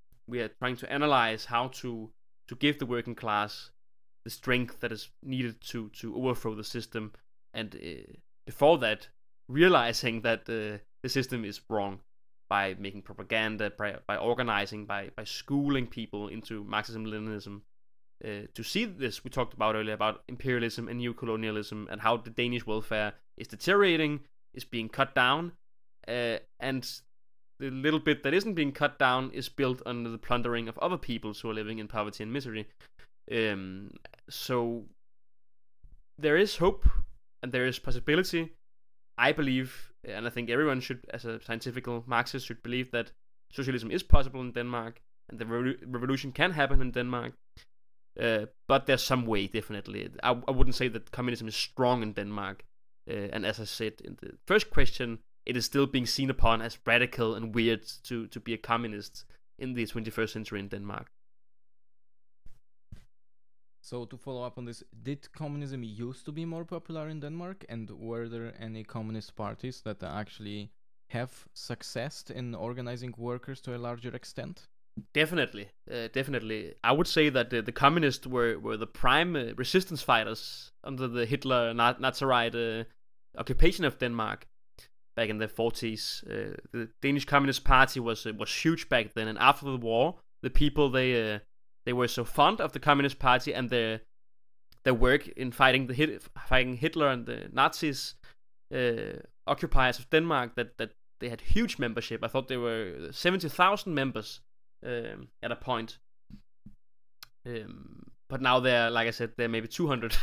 trying to analyze how to give the working class the strength that is needed to overthrow the system, and before that, realizing that the system is wrong by making propaganda, by organizing, by schooling people into Marxism-Leninism. To see this, we talked about earlier about imperialism and neocolonialism, and how the Danish welfare is deteriorating, is being cut down, and the little bit that isn't being cut down is built under the plundering of other peoples who are living in poverty and misery. So there is hope, and there is possibility. I believe, and I think everyone should, as a scientific Marxist, should believe that socialism is possible in Denmark, and the revolution can happen in Denmark. But there's some way, definitely. I wouldn't say that communism is strong in Denmark. And as I said in the first question, it is still being seen upon as radical and weird to be a communist in the 21st century in Denmark. So to follow up on this, did communism used to be more popular in Denmark, and were there any communist parties that actually have success in organizing workers to a larger extent? Definitely. I would say that the communists were the prime resistance fighters under the Hitler Nazarite occupation of Denmark back in the 40s. The Danish Communist Party was huge back then, and after the war, the people they were so fond of the Communist Party and their work in fighting Hitler and the Nazis, occupiers of Denmark, that they had huge membership. I thought there were 70,000 members at a point. But now they're, like I said, they're maybe 200.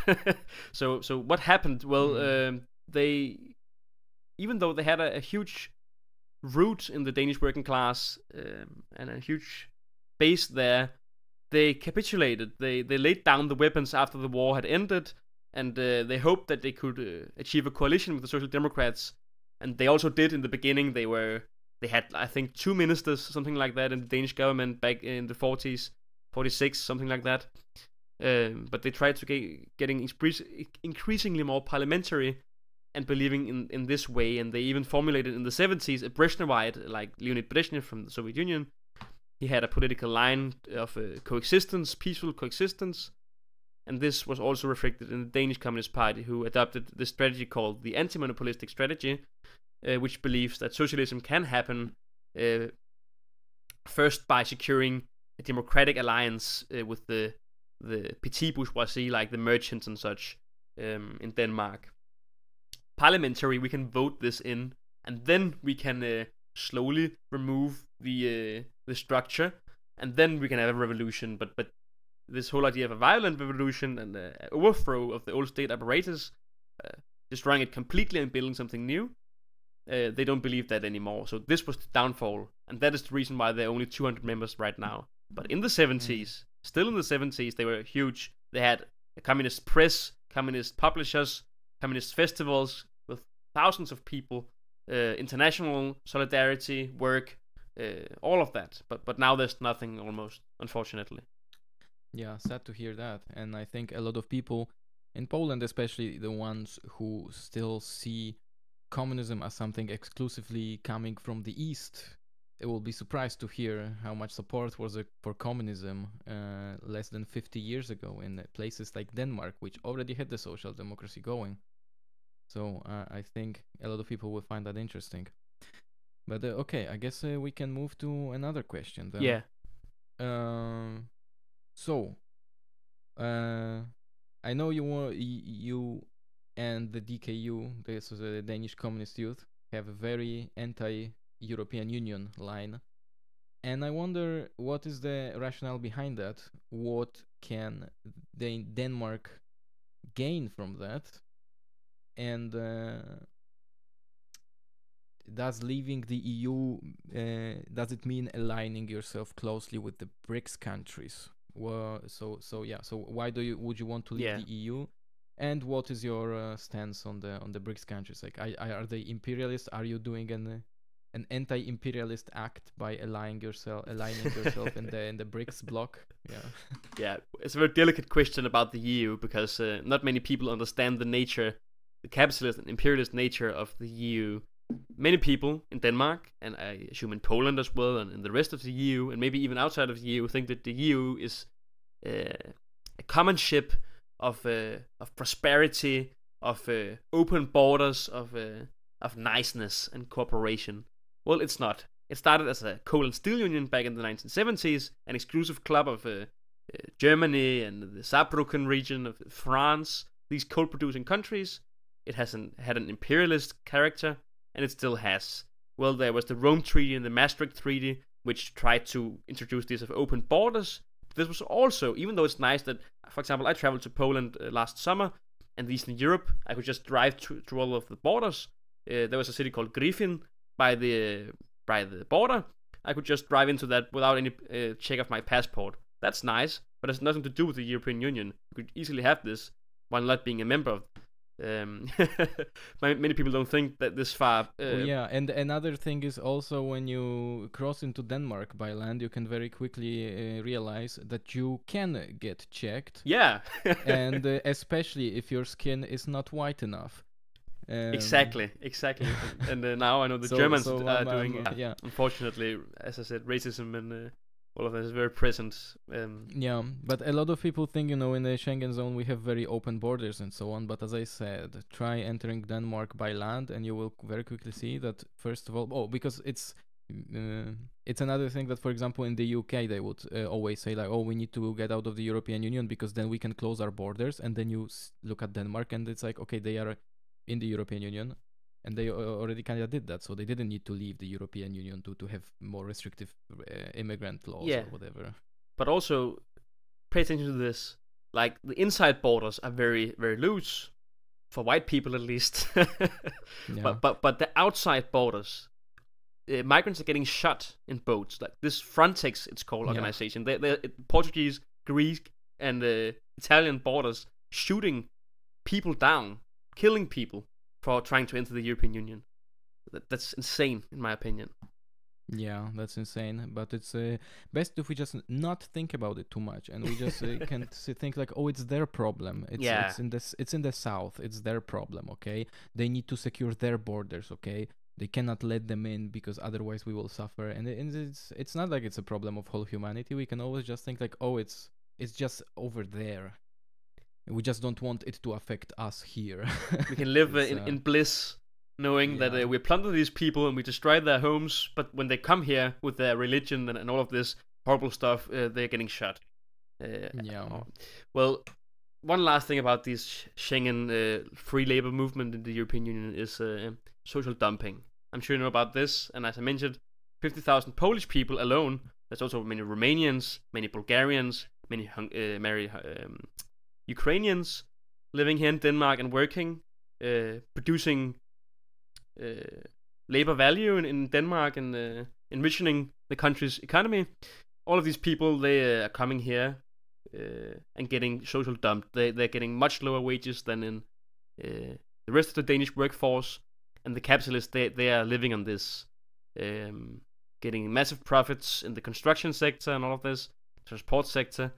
So what happened? Well, they, even though they had a huge root in the Danish working class and a huge base there, they capitulated. They laid down the weapons after the war had ended, and they hoped that they could achieve a coalition with the Social Democrats. And they also did in the beginning. They had, I think, 2 ministers, something like that, in the Danish government back in the 40s, 46, something like that. But they tried to getting increasingly more parliamentary and believing in this way. And they even formulated in the 70s a Brezhnevite, like Leonid Brezhnev from the Soviet Union. He had a political line of coexistence, peaceful coexistence. And this was also reflected in the Danish Communist Party, who adopted the strategy called the anti-monopolistic strategy, which believes that socialism can happen first by securing a democratic alliance with the petit bourgeoisie, like the merchants and such, in Denmark. Parliamentary, we can vote this in, and then we can slowly remove the structure, and then we can have a revolution. But this whole idea of a violent revolution and overthrow of the old state apparatus, destroying it completely and building something new, they don't believe that anymore. So this was the downfall, and that is the reason why there are only 200 members right now. But in the 70s, still in the 70s, they were huge. They had a communist press, communist publishers, communist festivals with thousands of people, international solidarity, work, all of that. But now there's nothing, almost, unfortunately. Yeah, sad to hear that. And I think a lot of people in Poland, especially the ones who still see communism as something exclusively coming from the East, they will be surprised to hear how much support was for communism less than 50 years ago in places like Denmark, which already had the social democracy going. So I think a lot of people will find that interesting. But okay, I guess we can move to another question then. Yeah. So, I know you and the DKU, this is the Danish Communist Youth, have a very anti-European Union line, and I wonder what is the rationale behind that. What can Denmark gain from that, and does leaving the EU does it mean aligning yourself closely with the BRICS countries? Well, so why would you want to leave the EU? And what is your stance on the BRICS countries? Like, are they imperialist? Are you doing an anti-imperialist act by aligning yourself in the BRICS bloc? Yeah, it's a very delicate question about the EU, because not many people understand the capitalist and imperialist nature of the EU. Many people in Denmark, and I assume in Poland as well, and in the rest of the EU, and maybe even outside of the EU, think that the EU is a common ship of prosperity, of open borders, of niceness and cooperation. Well, it's not. It started as a coal and steel union back in the 1970s, an exclusive club of Germany and the Saarbrücken region of France, these coal-producing countries. It had an imperialist character, and it still has. Well, there was the Rome Treaty and the Maastricht Treaty, which tried to introduce this of open borders. But this was also, even though it's nice that, for example, I traveled to Poland last summer, and Eastern Europe, I could just drive through all of the borders. There was a city called Griffin by the border. I could just drive into that without any check of my passport. That's nice, but it has nothing to do with the European Union. You could easily have this while not being a member of. Many people don't think that this far. And another thing is also, when you cross into Denmark by land, you can very quickly realize that you can get checked. Yeah. And especially if your skin is not white enough. Exactly. And now I know the Germans are doing it. Yeah. Unfortunately, as I said, racism and all of that is very present. But a lot of people think, in the Schengen zone we have very open borders and so on. But as I said, try entering Denmark by land, and you will very quickly see that, first of all, because it's another thing that, for example, in the UK they would always say, like, we need to get out of the European Union because then we can close our borders. And then you look at Denmark, and it's like, okay, they are in the European Union, and they already kind of did that, so they didn't need to leave the European Union to have more restrictive immigrant laws or whatever. But also, pay attention to this. Like, the inside borders are very, very loose, for white people at least. But the outside borders, migrants are getting shot in boats. Like this Frontex, it's called, organization. They're Portuguese, Greek, and Italian borders shooting people down, killing people for trying to enter the European Union. That's insane, in my opinion. Yeah, that's insane. But it's best if we just not think about it too much, and we just can think like, it's their problem. It's in the south. It's their problem. Okay, they need to secure their borders. Okay, they cannot let them in because otherwise we will suffer. And it's not like it's a problem of whole humanity. We can always just think like, it's just over there. We just don't want it to affect us here. We can live in bliss, knowing that we plunder these people and we destroy their homes, but when they come here with their religion and all of this horrible stuff, they're getting shot. Well, one last thing about this Schengen free labor movement in the European Union is social dumping. I'm sure you know about this, and as I mentioned, 50,000 Polish people alone. There's also many Romanians, many Bulgarians, many Ukrainians living here in Denmark and working, producing labor value in Denmark and enriching the country's economy. All of these people, they are coming here and getting social dumped. They're getting much lower wages than in the rest of the Danish workforce, and the capitalists, they are living on this, getting massive profits in the construction sector and all of this, transport sector.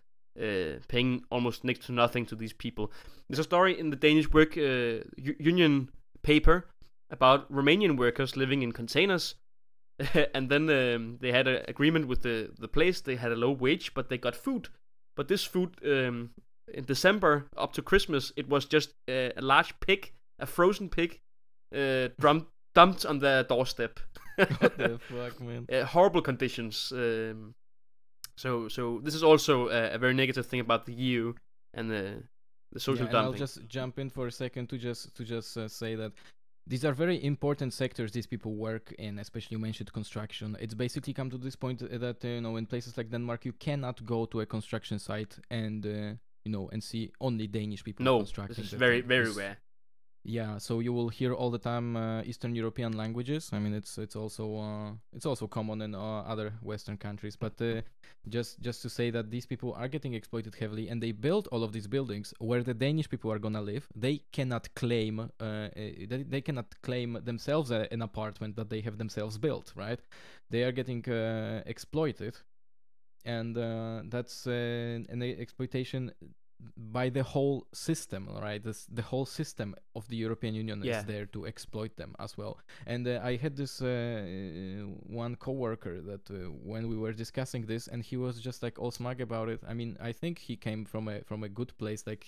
Paying almost next to nothing to these people. There's a story in the Danish work union paper about Romanian workers living in containers, and then they had an agreement with the place. They had a low wage, but they got food. But this food, in December up to Christmas, it was just a large pig, a frozen pig, dumped on their doorstep. What the fuck, man? Horrible conditions. So this is also a very negative thing about the EU and the social and dumping. I'll just jump in for a second to just say that these are very important sectors these people work in, especially you mentioned construction. It's basically come to this point that in places like Denmark you cannot go to a construction site and and see only Danish people constructing. This is very rare. Yeah, so you will hear all the time Eastern European languages. I mean, it's also common in other Western countries. But just to say that these people are getting exploited heavily, and they built all of these buildings where the Danish people are gonna live. They cannot claim themselves an apartment that they have themselves built, right? They are getting exploited, and that's an exploitation by the whole system, right? The whole system of the European Union is there to exploit them as well. And I had this one coworker that when we were discussing this, and he was just like all smug about it. I mean, I think he came from a good place, like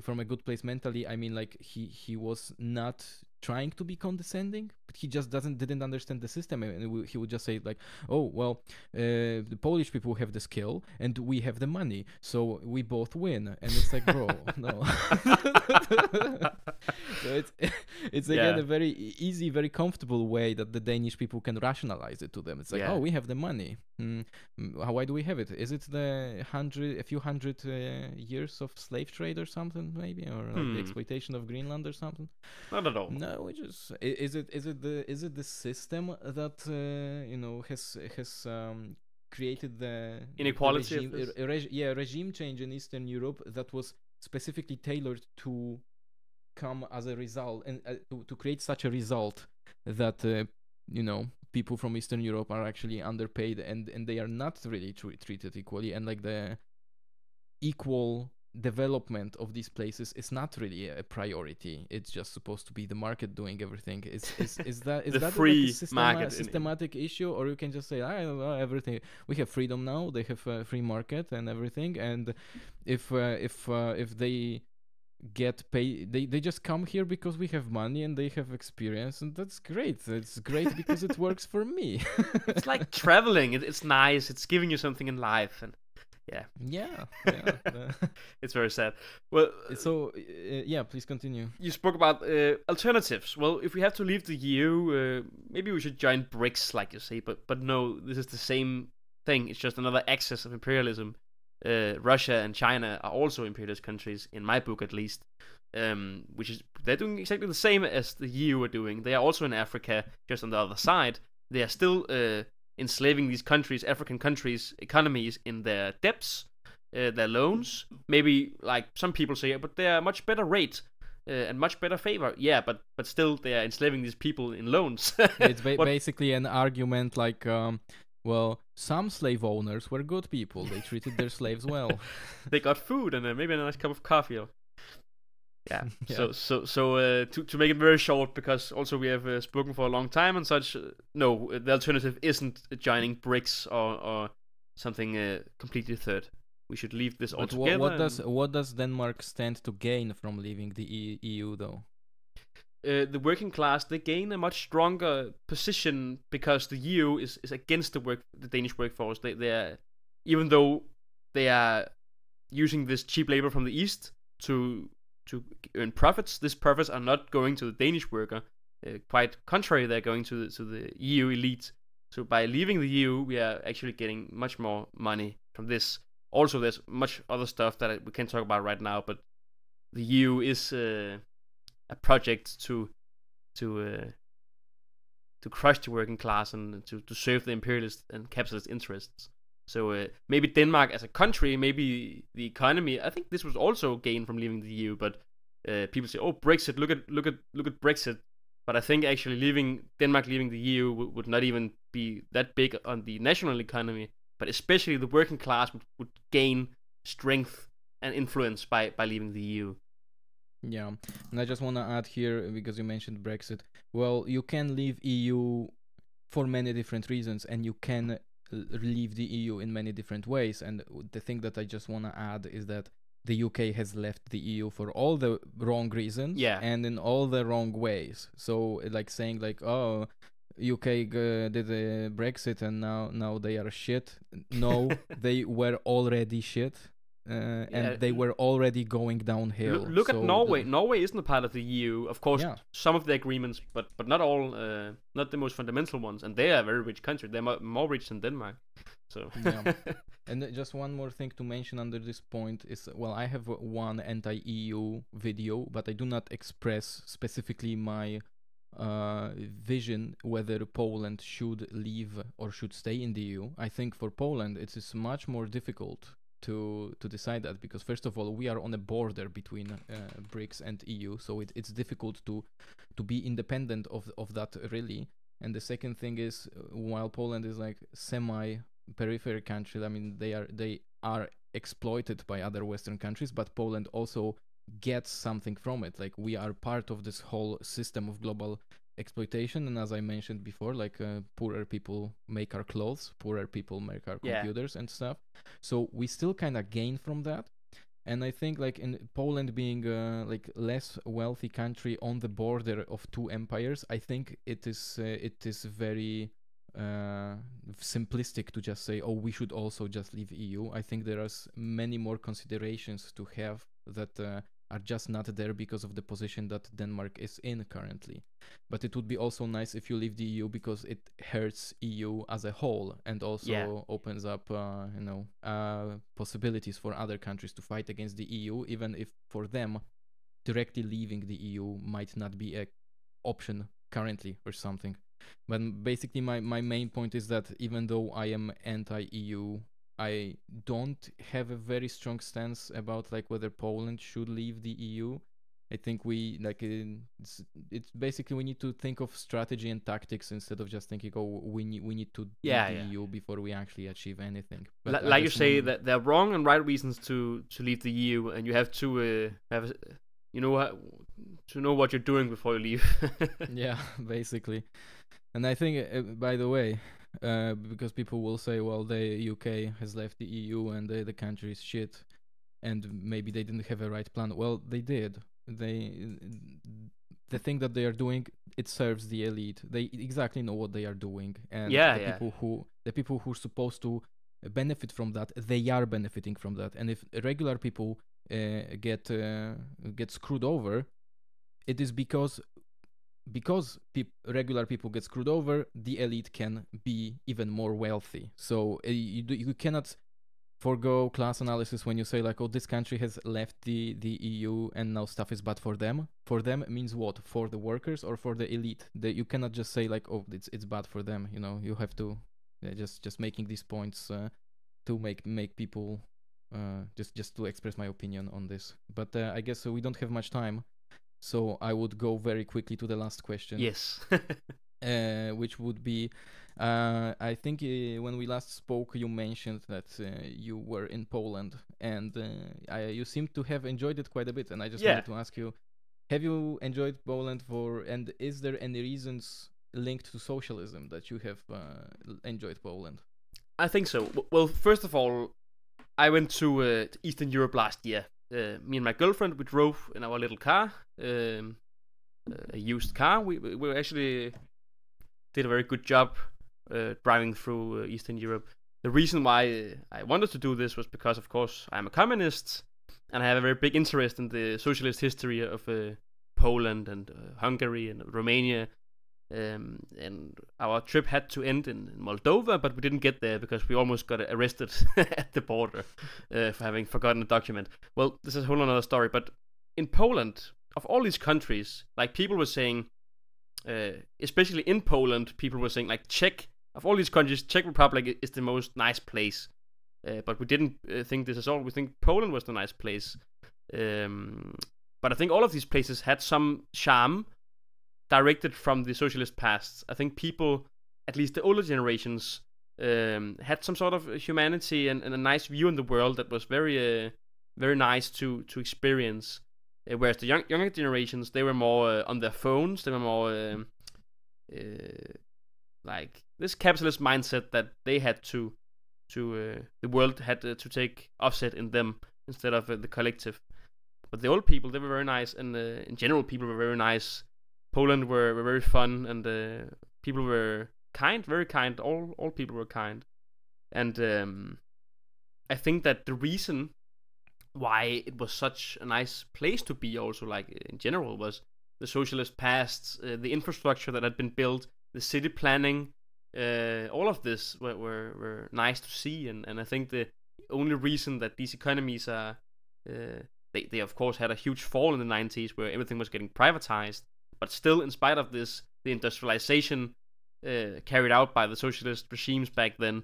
from a good place mentally. I mean, like he was not trying to be condescending, but he just didn't understand the system, and he would just say like, oh well, the Polish people have the skill and we have the money, so we both win. And it's like, bro, no. So it's again a very easy, very comfortable way that the Danish people can rationalize it to them. It's like, oh, we have the money. Why do we have it? Is it a few hundred years of slave trade or something, maybe, or like the exploitation of Greenland or something? Not at all. No, we just is it the system that has created the inequality regime change in Eastern Europe that was specifically tailored to come as a result and to create such a result that people from Eastern Europe are actually underpaid and they are not really treated equally, and like the equal development of these places is not really a priority. It's just supposed to be the market doing everything. Is that the free like market systematic issue, or you can just say, I don't know, everything, we have freedom now, they have a free market and everything, and if they get paid, they just come here because we have money and they have experience, and that's great. It's great because it works for me. It's like traveling. It's nice. It's giving you something in life, and yeah. It's very sad. Well, so please continue. You spoke about alternatives. Well, if we have to leave the EU, maybe we should join BRICS, like you say. But no, this is the same thing. It's just another axis of imperialism. Russia and China are also imperialist countries, in my book at least. They're doing exactly the same as the EU are doing. They are also in Africa, just on the other side. They are still enslaving these countries, African countries' economies in their debts, their loans. Maybe, like some people say, but they are much better rate and much better favor. Yeah, but still they are enslaving these people in loans. It's basically an argument like, well, some slave owners were good people. They treated their slaves well. They got food and maybe a nice cup of coffee. Yeah. So to make it very short, because also we have spoken for a long time and such. No, the alternative isn't joining BRICS or something completely third. We should leave this altogether. What does Denmark stand to gain from leaving the EU though? The working class, they gain a much stronger position because the EU is against the Danish workforce. They are, even though they are using this cheap labor from the East to earn profits, these profits are not going to the Danish worker. Quite contrary, they're going to the EU elite. So by leaving the EU, we are actually getting much more money from this. Also, there's much other stuff that we can't talk about right now, but the EU is a project to crush the working class and to serve the imperialist and capitalist interests. So maybe Denmark as a country, maybe the economy. I think this was also gained from leaving the EU. But people say, "Oh, Brexit! Look at Brexit." But I think actually Denmark leaving the EU would not even be that big on the national economy. But especially the working class would gain strength and influence by leaving the EU. Yeah, and I just want to add here, because you mentioned Brexit. Well, you can leave EU for many different reasons, and you can leave the EU in many different ways. And the thing that I just want to add is that the UK has left the EU for all the wrong reasons, and in all the wrong ways. So like saying like, oh, UK did a Brexit and now they are shit. No, they were already shit. And they were already going downhill. Look at Norway. Norway isn't a part of the EU. Of course, some of the agreements, but not all. Not the most fundamental ones. And they are a very rich country. They're more rich than Denmark. So. Yeah. And just one more thing to mention under this point is, well, I have one anti-EU video, but I do not express specifically my vision whether Poland should leave or should stay in the EU. I think for Poland it is much more difficult to decide that, because first of all we are on a border between BRICS and EU, so it's difficult to be independent of that really. And the second thing is, while Poland is like semi-peripheral country, I mean they are exploited by other Western countries, but Poland also gets something from it. Like, we are part of this whole system of global exploitation, and as I mentioned before, like poorer people make our clothes, poorer people make our computers and stuff, so we still kind of gain from that. And I think, like, in Poland being like less wealthy country on the border of two empires, I think it is very simplistic to just say, oh, we should also just leave EU. I think there are many more considerations to have that are just not there because of the position that Denmark is in currently. But it would be also nice if you leave the EU, because it hurts EU as a whole, and also opens up possibilities for other countries to fight against the EU, even if for them directly leaving the EU might not be an option currently or something. But basically my main point is that even though I am anti-EU, I don't have a very strong stance about like whether Poland should leave the EU. I think we like it's basically we need to think of strategy and tactics instead of just thinking, oh, we need to leave the EU before we actually achieve anything. But like you say, that there are wrong and right reasons to leave the EU, and you have to have to know what you're doing before you leave. Yeah, basically. And I think, by the way, because people will say, well, the UK has left the EU and the country is shit, and maybe they didn't have a right plan. Well, they did. The thing that they are doing, it serves the elite. They exactly know what they are doing, and the people who are supposed to benefit from that, they are benefiting from that. And if regular people get screwed over, it is because regular people get screwed over, the elite can be even more wealthy. So you cannot forgo class analysis when you say like, oh, this country has left the EU and now stuff is bad for them. For them means what? For the workers or for the elite? You cannot just say like, oh, it's bad for them. You know, you have to just making these points to make people just to express my opinion on this. But I guess we don't have much time. So I would go very quickly to the last question. Yes. Which would be, I think when we last spoke, you mentioned that you were in Poland, and you seem to have enjoyed it quite a bit. And I just wanted to ask you, have you enjoyed Poland and is there any reasons linked to socialism that you have enjoyed Poland? I think so. Well, first of all, I went to Eastern Europe last year. Me and my girlfriend, we drove in our little car, a used car. We actually did a very good job driving through Eastern Europe. The reason why I wanted to do this was because, of course, I'm a communist, and I have a very big interest in the socialist history of Poland and Hungary and Romania. And our trip had to end in Moldova, but we didn't get there because we almost got arrested at the border for having forgotten a document. Well, this is a whole other story. But in Poland, of all these countries, like people were saying, especially in Poland, people were saying like of all these countries, Czech Republic is the most nice place. But we didn't think this at all. We think Poland was the nice place. But I think all of these places had some charm directed from the socialist past. I think people, at least the older generations, had some sort of humanity and a nice view in the world that was very, very nice to experience. Whereas the younger generations, they were more on their phones. They were more like this capitalist mindset that they had to the world had to take offset in them instead of the collective. But the old people, they were very nice, and in general, people were very nice. Poland were very fun, and People were kind, very kind. All people were kind, and I think that the reason why it was such a nice place to be, also like in general, was the socialist past, the infrastructure that had been built, the city planning, all of this were nice to see, and I think the only reason that these economies are they of course had a huge fall in the 90s where everything was getting privatized, but still, in spite of this, the industrialization carried out by the socialist regimes back then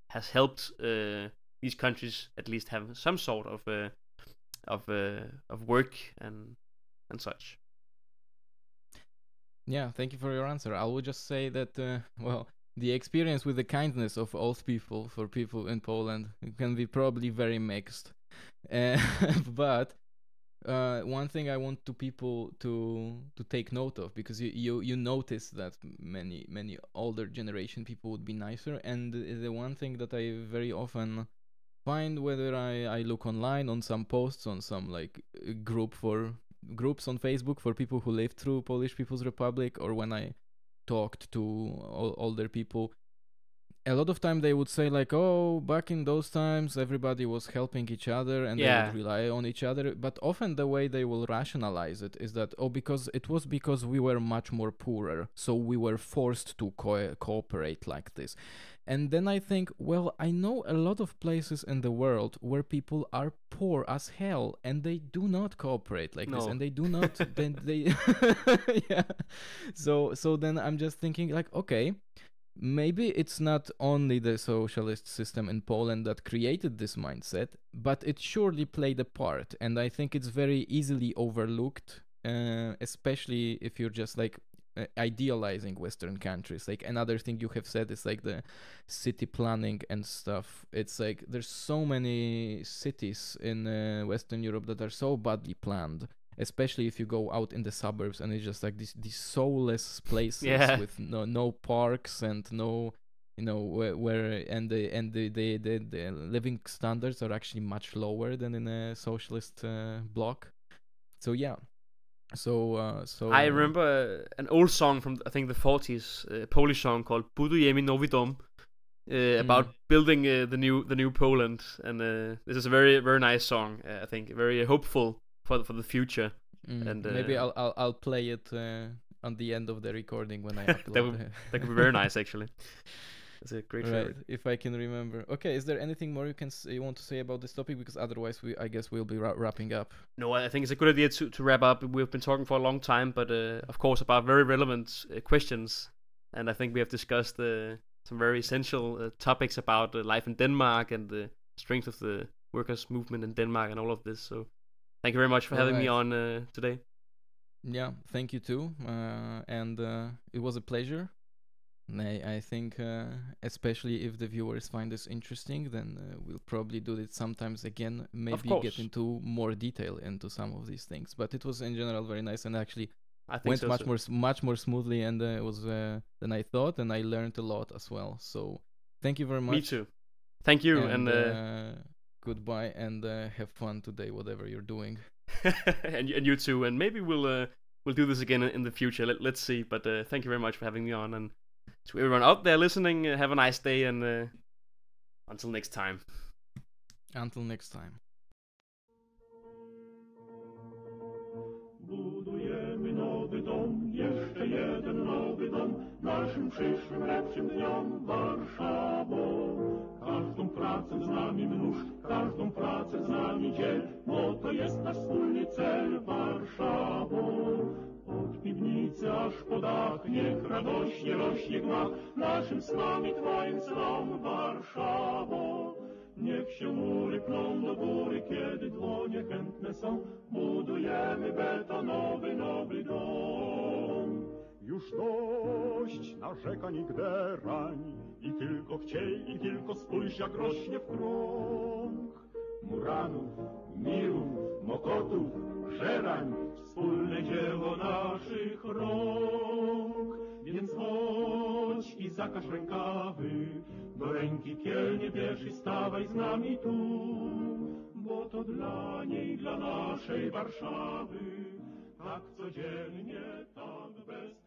has helped these countries at least have some sort of work and such. Yeah, thank you for your answer. I would just say that, the experience with the kindness of old people for people in Poland can be probably very mixed. But one thing I want people to take note of, because you notice that many older generation people would be nicer, and the one thing that I very often find, whether I look online on some posts on some like groups on Facebook for people who lived through Polish People's Republic, or when I talked to older people, a lot of time they would say like, oh, back in those times everybody was helping each other and they would rely on each other. But often the way they will rationalize it is that, because we were much more poorer, so we were forced to cooperate like this. And then I think, well, I know a lot of places in the world where people are poor as hell and they do not cooperate like this, and they do not then they yeah. So then I'm just thinking like, okay, maybe it's not only the socialist system in Poland that created this mindset, but it surely played a part, and I think it's very easily overlooked, especially if you're just like idealizing Western countries. Like, another thing you have said is like the city planning and stuff. It's like there's so many cities in Western Europe that are so badly planned, especially if you go out in the suburbs, and it's just like these soulless places with no parks and no, where and the living standards are actually much lower than in a socialist bloc. So yeah. So I remember an old song from, I think, the 40s, Polish song called Budujemy Nowy Dom, about building the new Poland, and this is a very, very nice song. I think very hopeful for the future. And maybe I'll play it on the end of the recording when I upload. that could be very nice, actually. It's a great favorite. If I can remember. Okay, is there anything more you want to say about this topic? Because otherwise, I guess we'll be wrapping up. No, I think it's a good idea to wrap up. We've been talking for a long time, but of course about very relevant questions, and I think we have discussed some very essential topics about life in Denmark and the strength of the workers' movement in Denmark and all of this. So thank you very much for having me on today. Yeah, thank you too, and it was a pleasure. I think, especially if the viewers find this interesting, then we'll probably do it sometimes again. Maybe get into more detail into some of these things. But it was in general very nice, and actually went much more smoothly, and it was than I thought, and I learned a lot as well. So thank you very much. Me too. Thank you, and goodbye, and have fun today, whatever you're doing. and you too, and maybe we'll do this again in the future. Let's see. But thank you very much for having me on, and to everyone out there listening, have a nice day, and until next time. Until next time. Budujemy nowy dom, jeszcze jeden nowy dom, naszym przyszłym lepszym dniom Warszawą. Każdą pracę z nami mnóż, każdą pracę z nami dziel, bo to jest nasz wspólny cel Warszawą. Od piwnicy aż po dach, niech radośnie rośnie gmach, naszym snom i twoim snom Warszawo. Niech się mury pną do góry, kiedy dłonie chętne są, budujemy betonowy nowy dom. Już dość narzekań i gderań, i tylko chciej, i tylko spójrz, jak rośnie w krąg. Muranów, mirów, mokotów, żerań, wspólne dzieło naszych rąk. Więc chodź i zakaż rękawy, do ręki kielnie bierz i stawaj z nami tu, bo to dla niej, dla naszej Warszawy, tak codziennie, tak bez